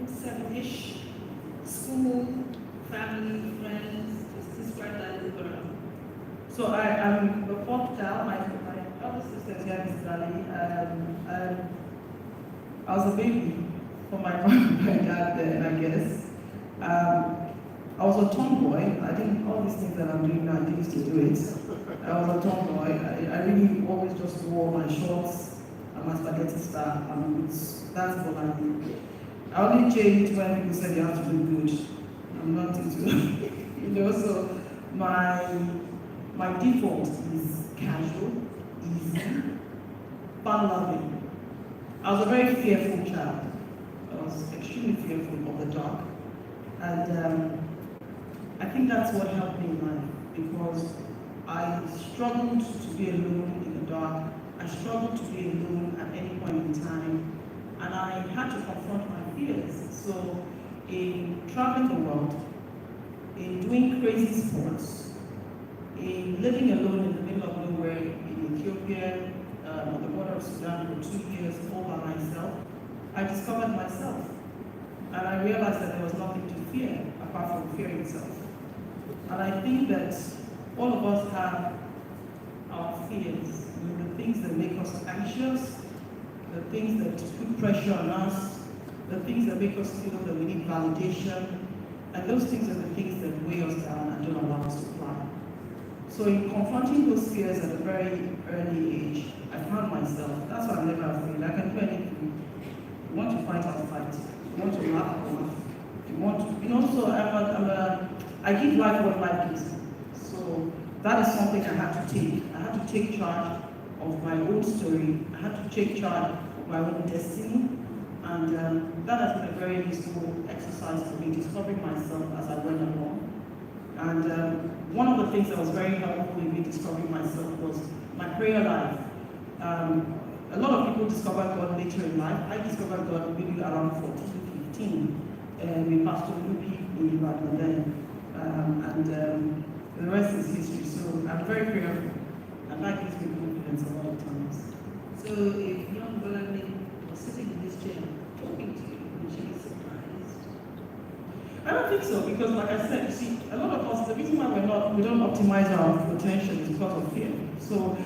7-ish, school, family, friends. Just describe that little girl. So I'm the fourth child. My other sister is here, Mrs. Ali. I was a baby for my mom and my dad then, I guess. I was a tomboy. I didn't, all these things that I'm doing now, I used to do it. I was a tomboy. I really always just wore my shorts and my spaghetti star and boots. That's what I did. I only changed when people said you have to do good. I'm not into so my default is casual, easy, fun-loving. I was a very fearful child. I was extremely fearful of the dark. And I think that's what helped me in life, because I struggled to be alone in the dark. I struggled to be alone at any point in time. And I had to confront my fears. So in traveling the world, in doing crazy sports, in living alone in the middle of nowhere in Ethiopia, on the border of Sudan for 2 years all by myself, I discovered myself. And I realized that there was nothing to fear apart from fear itself. And I think that all of us have our fears. I mean, the things that make us anxious, the things that put pressure on us, the things that make us feel that we need validation, and those things are the things that weigh us down and don't allow us to fly. So in confronting those fears at a very early age, I found myself. That's why I'm never afraid. I can do anything. You want to fight, I'll fight. You want to laugh, I'll laugh. You want to, so I give life what life gives me. So that is something I had to take. I had to take charge of my own story. I had to take charge of my own destiny. And that has been a very useful exercise for me, discovering myself as I went along. And one of the things that was very helpful in me discovering myself was my prayer life. A lot of people discover God later in life. I discovered God maybe around 14, 15. we passed to Lupi in Ibadan, and the rest is history. So I'm very grateful. I'd like to give confidence a lot of times. So if young Balamin was sitting in this chair talking to you, would you be surprised? I don't think so, because like I said, you see, a lot of us, the reason why we don't optimize our potential is because of fear. So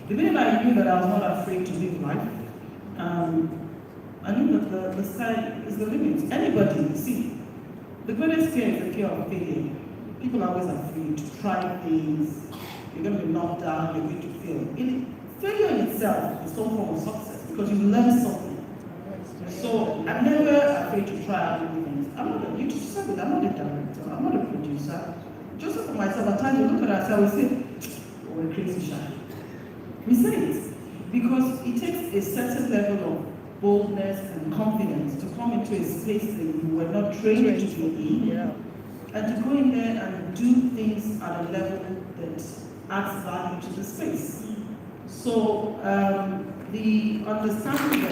the minute I knew that I was not afraid to live life, I knew that the sky is the limit. Anybody, see, the greatest fear is the fear of failure. People are always afraid to try things. You're going to be knocked down, you're going to fail. Failure in itself is some form of success because you learn something. So I'm never afraid to try out new things. I'm not you just said it, I'm not a director, I'm not a producer. Just for myself, at times we look at ourselves and say, oh, we're crazy shy. We say it because it takes a certain level of boldness and confidence to come into a space that you were not trained to be in, and to go in there and do things at a level that adds value to the space. So the understanding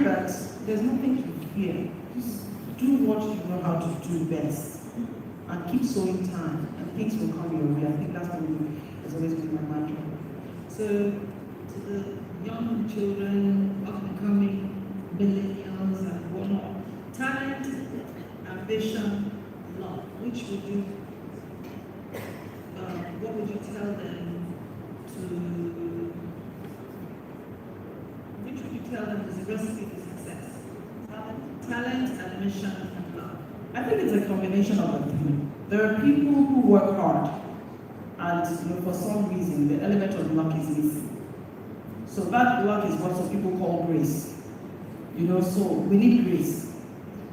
that there's nothing to fear. Just do what you know how to do best, and keep sowing time, and things will come your way. I think that's what has always been my mantra. So to the young children, up and coming millennials and whatnot, talent, ambition, love, which would you what would you tell them which would you tell them is a recipe for success? Talent, ambition, and love. I think it's a combination of the three. There are people who work hard, and for some reason the element of luck is missing. So that luck is what some people call grace. So we need grace.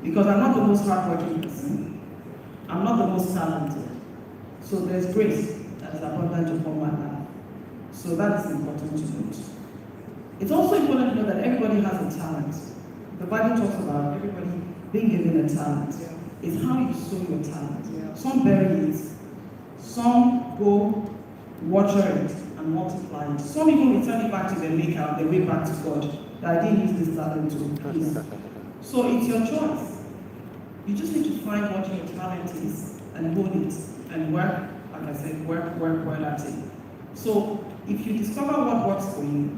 Because I'm not the most hardworking person. I'm not the most talented. So there's grace that is abundant upon my life. So that is important to note. It's also important to know that everybody has a talent. The Bible talks about everybody being given a talent. It's how you sow your talent. Some bury it. Some go water it and multiply it. Some even return it back to their maker on their way back to God. That I didn't use this talent to please. So it's your choice. You just need to find what your talent is and hold it and work, like I said, work well at it. So if you discover what works for you,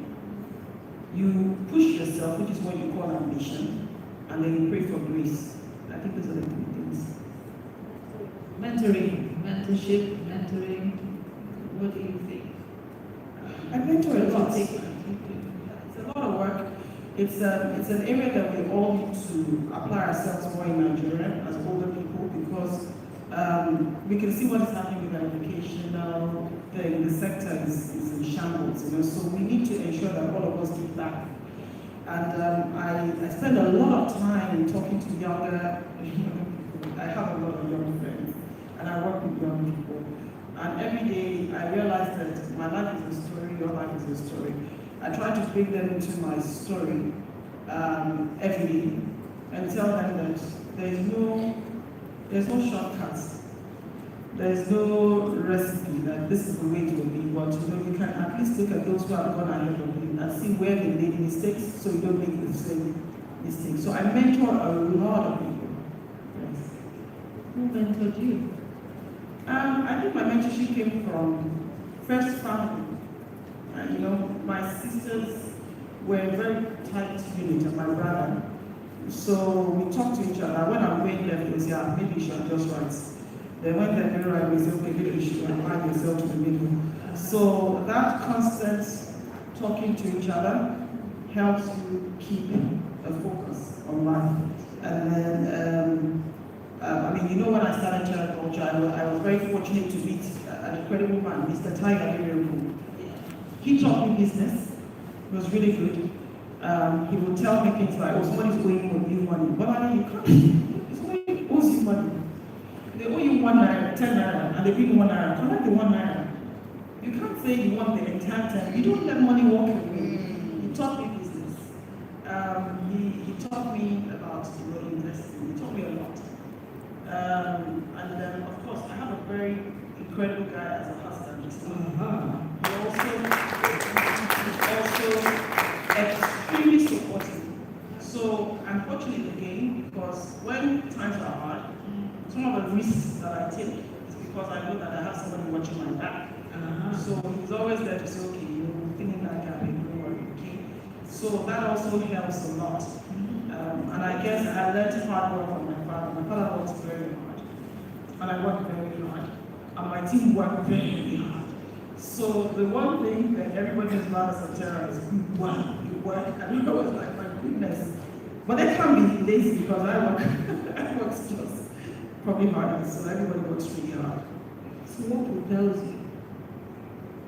you push yourself, which is what you call ambition, and then you pray for grace. I think those are the three things. Mentorship, mentoring, what do you think? I mentor a lot. It's It's a lot of work. It's an area that we all need to apply ourselves more in Nigeria as older people, because we can see what is happening with our educational thing. The sector is in shambles, so we need to ensure that all of us give back. And I spend a lot of time talking to younger people. I have a lot of young friends, and I work with young people. And every day I realize that my life is a story, your life is a story. I try to bring them into my story every day and tell them that there's no shortcuts. There's no recipe that this is the way to be, but you can at least look at those who have gone ahead of you and see where they made mistakes so you don't make the same mistakes. So I mentor a lot of people. Yes. Who mentored you? I think my mentorship came from first family. My sisters were a very tight unit, and my brother. So we talked to each other. When I'm going left, they say, maybe you should just right. Then when they're going right, we say, okay, maybe you should align yourself to the middle. So that constant talking to each other helps you keep a focus on life. And then, when I started Channel Culture, I was very fortunate to meet an incredible man, Mr. Tiger Miracle. He taught me business. It was really good. He would tell me things like, somebody's owing you money. But you can't. Somebody owes you money. They owe you 1 naira, 10 naira, and they bring 1 naira. Collect the 1 naira. You can't say you want the entire time. You don't let money walk away. He taught me business. He taught me about investing. He taught me a lot. And then, of course, I have a very incredible guy as a husband. He's also extremely supportive So I'm fortunate again because when times are hard, some of the risks that I take is because I know that I have somebody watching my back. So he's always there to say, okay, you're feeling like I'm don't worry, okay? So that also helps a lot. And I guess I learned hard work from my father. My father works very hard. And I work very hard. And my team work very, very hard. So the one thing that everybody is mad as a terror is you work. And I was like, my goodness. But they can't be lazy because I work I work just probably harder. So everybody works really hard. So what propels you?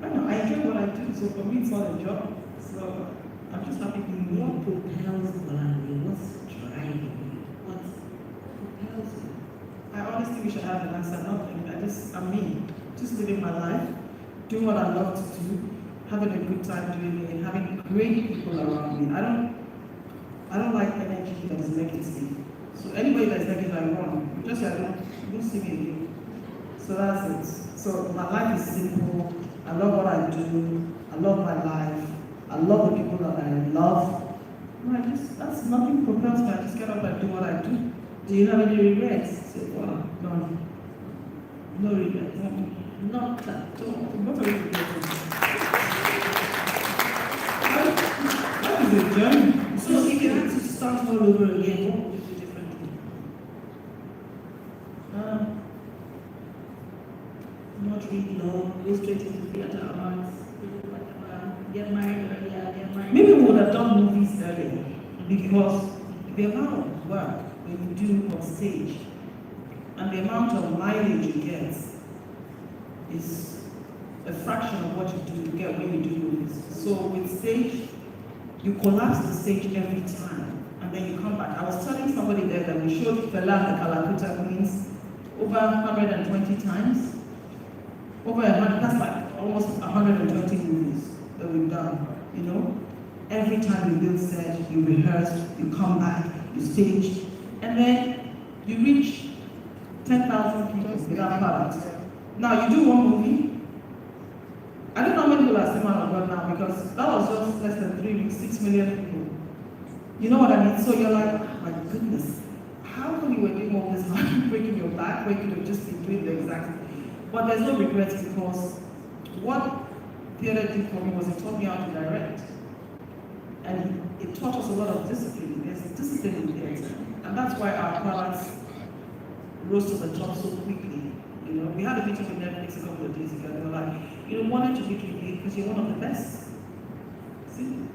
I know, I enjoy what I do, so for me it's not a job. So I'm just happy being me. What propels Valerie? What's driving you? What propels you? I honestly wish I had an answer, nothing. I'm me. Just living my life, doing what I love to do, having a good time doing it, having great people around me. I don't like energy that is negative. So anybody that's negative, I run. Just like, don't see me again. So that's it. So my life is simple. I love what I do. I love my life. I love the people that I love. And that's nothing propels me. I just get up and do what I do. Do you have any regrets so far? None. No regrets. Not at all. What are you regretting? That is a journey. So if you had to start all over again, what would you do differently? Not read law, go straight into theater arts, get married earlier, get married. Maybe we would have done movies earlier because the amount of work when you do on stage and the amount of mileage you get is a fraction of what you get when you do movies. So with stage, you collapse the stage every time and then you come back. I was telling somebody there that we showed Fela and the Kalakuta Queens over 120 times. Over 100, that's like almost 120 movies that we've done, you know? Every time you build set, you rehearse, you come back, you stage, and then you reach 10,000 people without products. Now you do one movie. I don't know how many people are still on God now because that was just less than 3 weeks, 6 million people. You know what I mean? So you're like, oh my goodness, how come you were doing all this hard, breaking your back, when you could have just been doing the exact thing? But there's no regrets because what theater did for me was it taught me how to direct. And it taught us a lot of discipline. There's discipline in theater. And that's why our products rose to the top so quickly. You know, we had a meeting with Netflix a couple of days ago, and they were like, you know, wanted to meet with you because you're one of the best. See?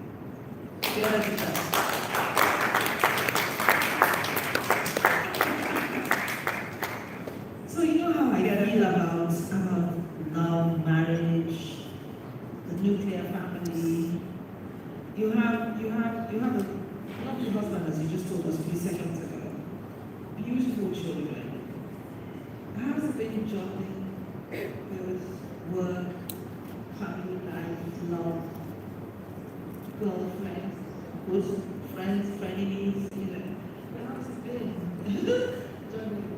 Theater did that. So you know how I feel about love, marriage, the nuclear family. You have a lovely husband, as you just told us 3 seconds ago. Beautiful children. How's it been juggling with work, family life, love, girlfriends, bosom friends, frenemies, you know? How's it been? Juggling.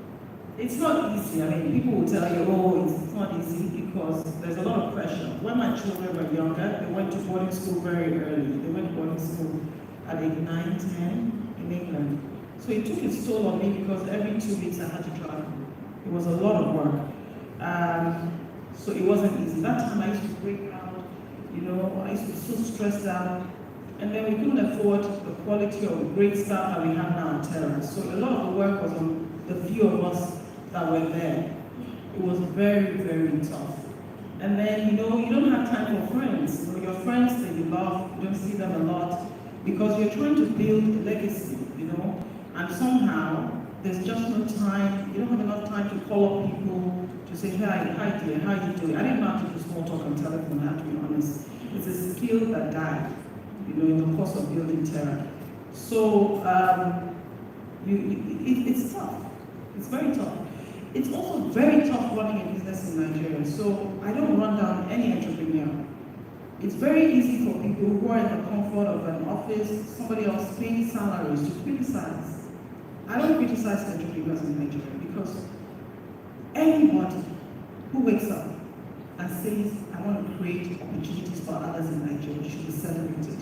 It's not easy. I mean, people will tell you, oh, it's not easy because there's a lot of pressure. When my children were younger, they went to boarding school very early. They went to boarding school at age 9, 10 in England. So it took its toll on me because every 2 weeks I had to travel. It was a lot of work. So it wasn't easy. That time I used to break down, you know, I used to be so stressed out. And then we couldn't afford the quality of great staff that we have now at Terra. So a lot of the work was on the few of us that were there. It was very, very tough. And then, you know, you don't have time for friends. You know, your friends that you love, you don't see them a lot because you're trying to build a legacy, you know, and somehow there's just no time. You don't have enough time to call up people to say, hi dear, how you doing? I didn't know how to do small talk on telephone, I have to be honest. It's a skill that died, you know, in the course of building Terra. So it's tough. It's very tough. It's also very tough running a business in Nigeria. So I don't run down any entrepreneur. It's very easy for people who are in the comfort of an office, somebody else paying salaries to criticize. I don't criticize entrepreneurs in Nigeria because anybody who wakes up and says, I want to create opportunities for others in Nigeria should be celebrated.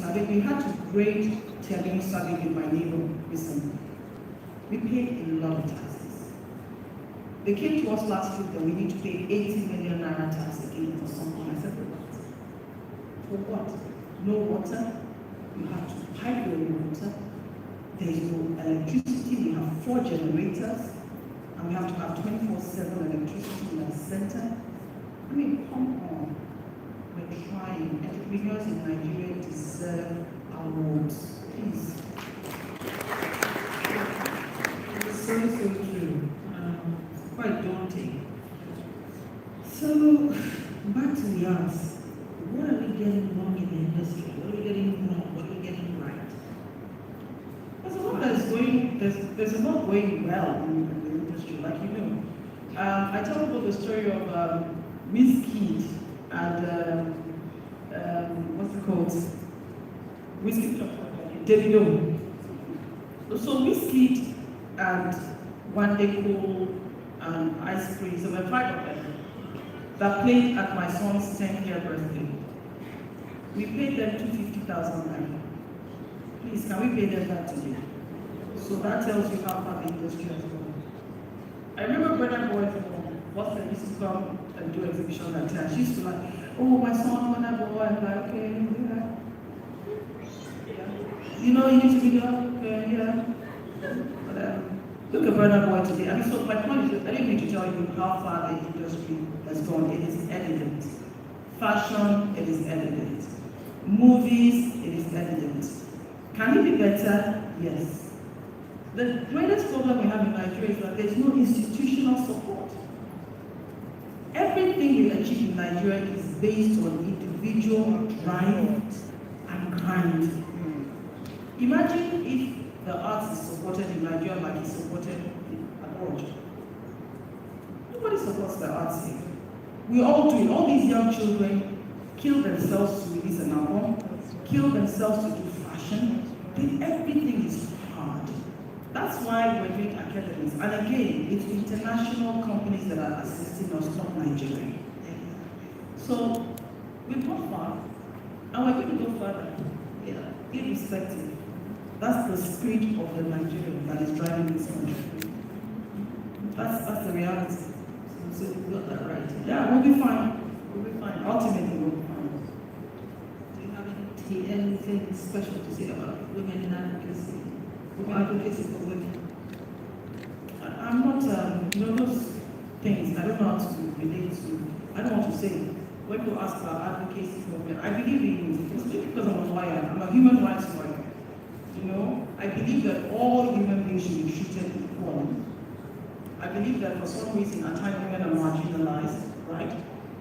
Sabe, we had to grade Tiabini Sabe with my neighbor recently. We paid a lot of taxes. They came to us last week that we need to pay 80 million naira tax again for something. I said, for what? For what? No water. You have to pipe your water. There is no electricity. We have 4 generators. And we have to have 24/7 electricity in the center. I mean, come on. We're trying. Entrepreneurs in Nigeria deserve awards. Please. It's so true. Quite daunting. So, back to the arts. What are we getting wrong in the industry? What are we getting wrong? What are we getting right? There's a lot that's going, there's a lot going well in the industry, like you know. I tell people the story of Miss Kid and what's it called? Whiskey Davido. So Miss Kid and Wandeko and Ice Cream, so there were 5 of them that played at my son's 10th year birthday. We paid them 250,000 naira. Please, can we pay them that today? So that tells you how far the industry has gone. I remember Brother Boy from Boston used to come and do exhibitions at times. She used to like, oh, my son, Brother Boy, I'm like, okay, yeah. You know, you need to be there, okay, yeah. But, look at Brother Boy today. I mean, so my point is, I didn't need to tell you how far the industry has gone. It is evident. Fashion, it is evident. Movies, it is evident. Can it be better? Yes. The greatest problem we have in Nigeria is that there's no institutional support. Everything we achieve in Nigeria is based on individual drive and grind. Imagine if the arts is supported in Nigeria like it's supported abroad. Nobody supports the arts here. We all do it. All these young children kill themselves to release an album, kill themselves to do fashion. Then everything is hard. That's why we're doing academies. And again, it's international companies that are assisting us, not Nigeria. So we've gone far, and we're going to go further. Yeah, irrespective. That's the spirit of the Nigerian that is driving this country. That's the reality. So we got that right. Yeah, we'll be fine. We'll be fine. Ultimately, we'll be fine. Do you have anything special to say about women in advocacy? Or advocacy for women? I'm not, you know, those things, I don't know how to relate to, I don't want to say, when people ask about advocacy for women, I believe in, it's just because I'm a lawyer, I'm a human rights lawyer. You know, I believe that all human beings should be treated equally. I believe that for some reason, at times women are marginalized, right?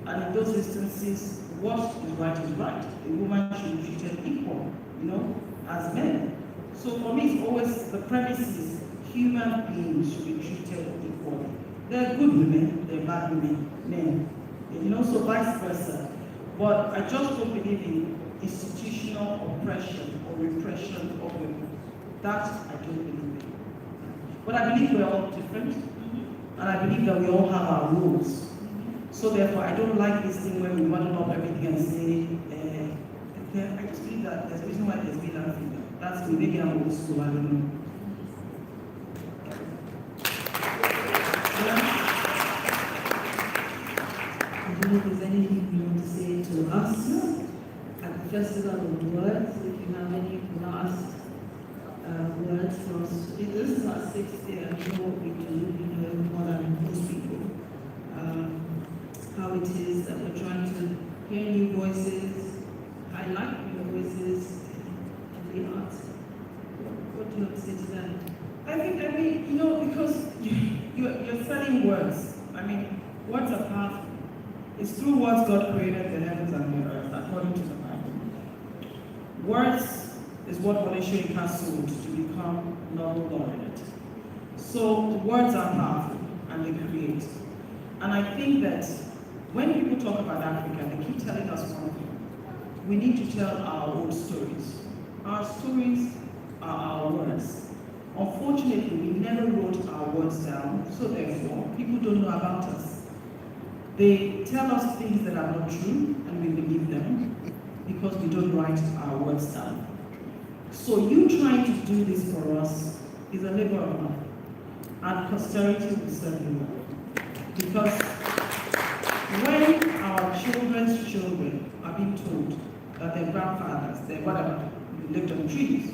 And in those instances, what is right is right. A woman should be treated equal, you know, as men. So for me, it's always the premise is human beings should be treated equally. There are good women, there are bad women, men, you know, so vice versa. But I just don't believe in institutional oppression or repression of women. That I don't believe in. But I believe we're all different, and I believe that we all have our roles. So therefore, I don't like this thing where we muddle up everything and say, I just believe that there's a reason why there's male and female. That's me, maybe I'm old school, I don't know. I don't know if there's anything you want to say to us at the Festival of Words, if you have any last words for us. This is our 6th year, I know what we do, you know, more than most people. How it is that we're trying to hear new voices, highlight new voices in the arts. What do you have to say to that? I mean, you know, because you're selling words. I mean, words are powerful. It's through words God created the heavens and the earth, according to the Bible. Words is what Wole has sold to become Nobel laureate. So words are powerful and they create. And I think that when people talk about Africa, they keep telling us one thing. We need to tell our own stories. Our stories are our words. Unfortunately, we never wrote our words down, so therefore, people don't know about us. They tell us things that are not true, and we believe them. because we don't write our words down. So you trying to do this for us is a labor of love, and posterity will serve you well. Because when our children's children are being told that their grandfathers, their whatever, lived on trees,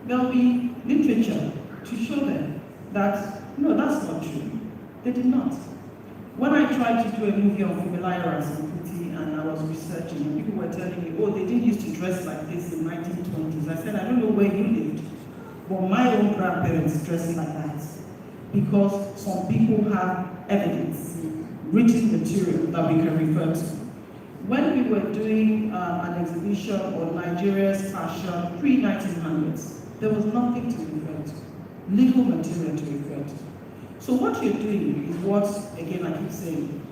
there'll be literature to show them that, no, that's not true. They did not. When I tried to do a movie on Fumilayo and I was researching, and people were telling me, oh, they didn't used to dress like this in 1920s. I said, I don't know where you lived, but my own grandparents dressed like that. Because some people have evidence, written material that we can refer to. When we were doing an exhibition on Nigeria's fashion pre-1900s, there was nothing to refer to, legal material to refer to. So what you're doing is what, again, I keep saying,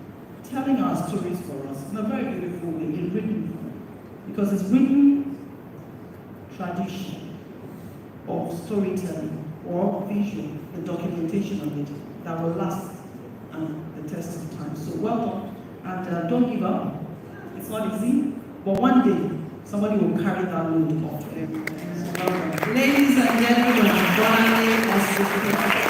telling our stories for us in a very beautiful way, in written form. Because it's written tradition of storytelling or visual, the documentation of it, that will last the test of time. So well done, and don't give up. It's not easy, but one day, somebody will carry that load off. So well done. Ladies and gentlemen, Quramo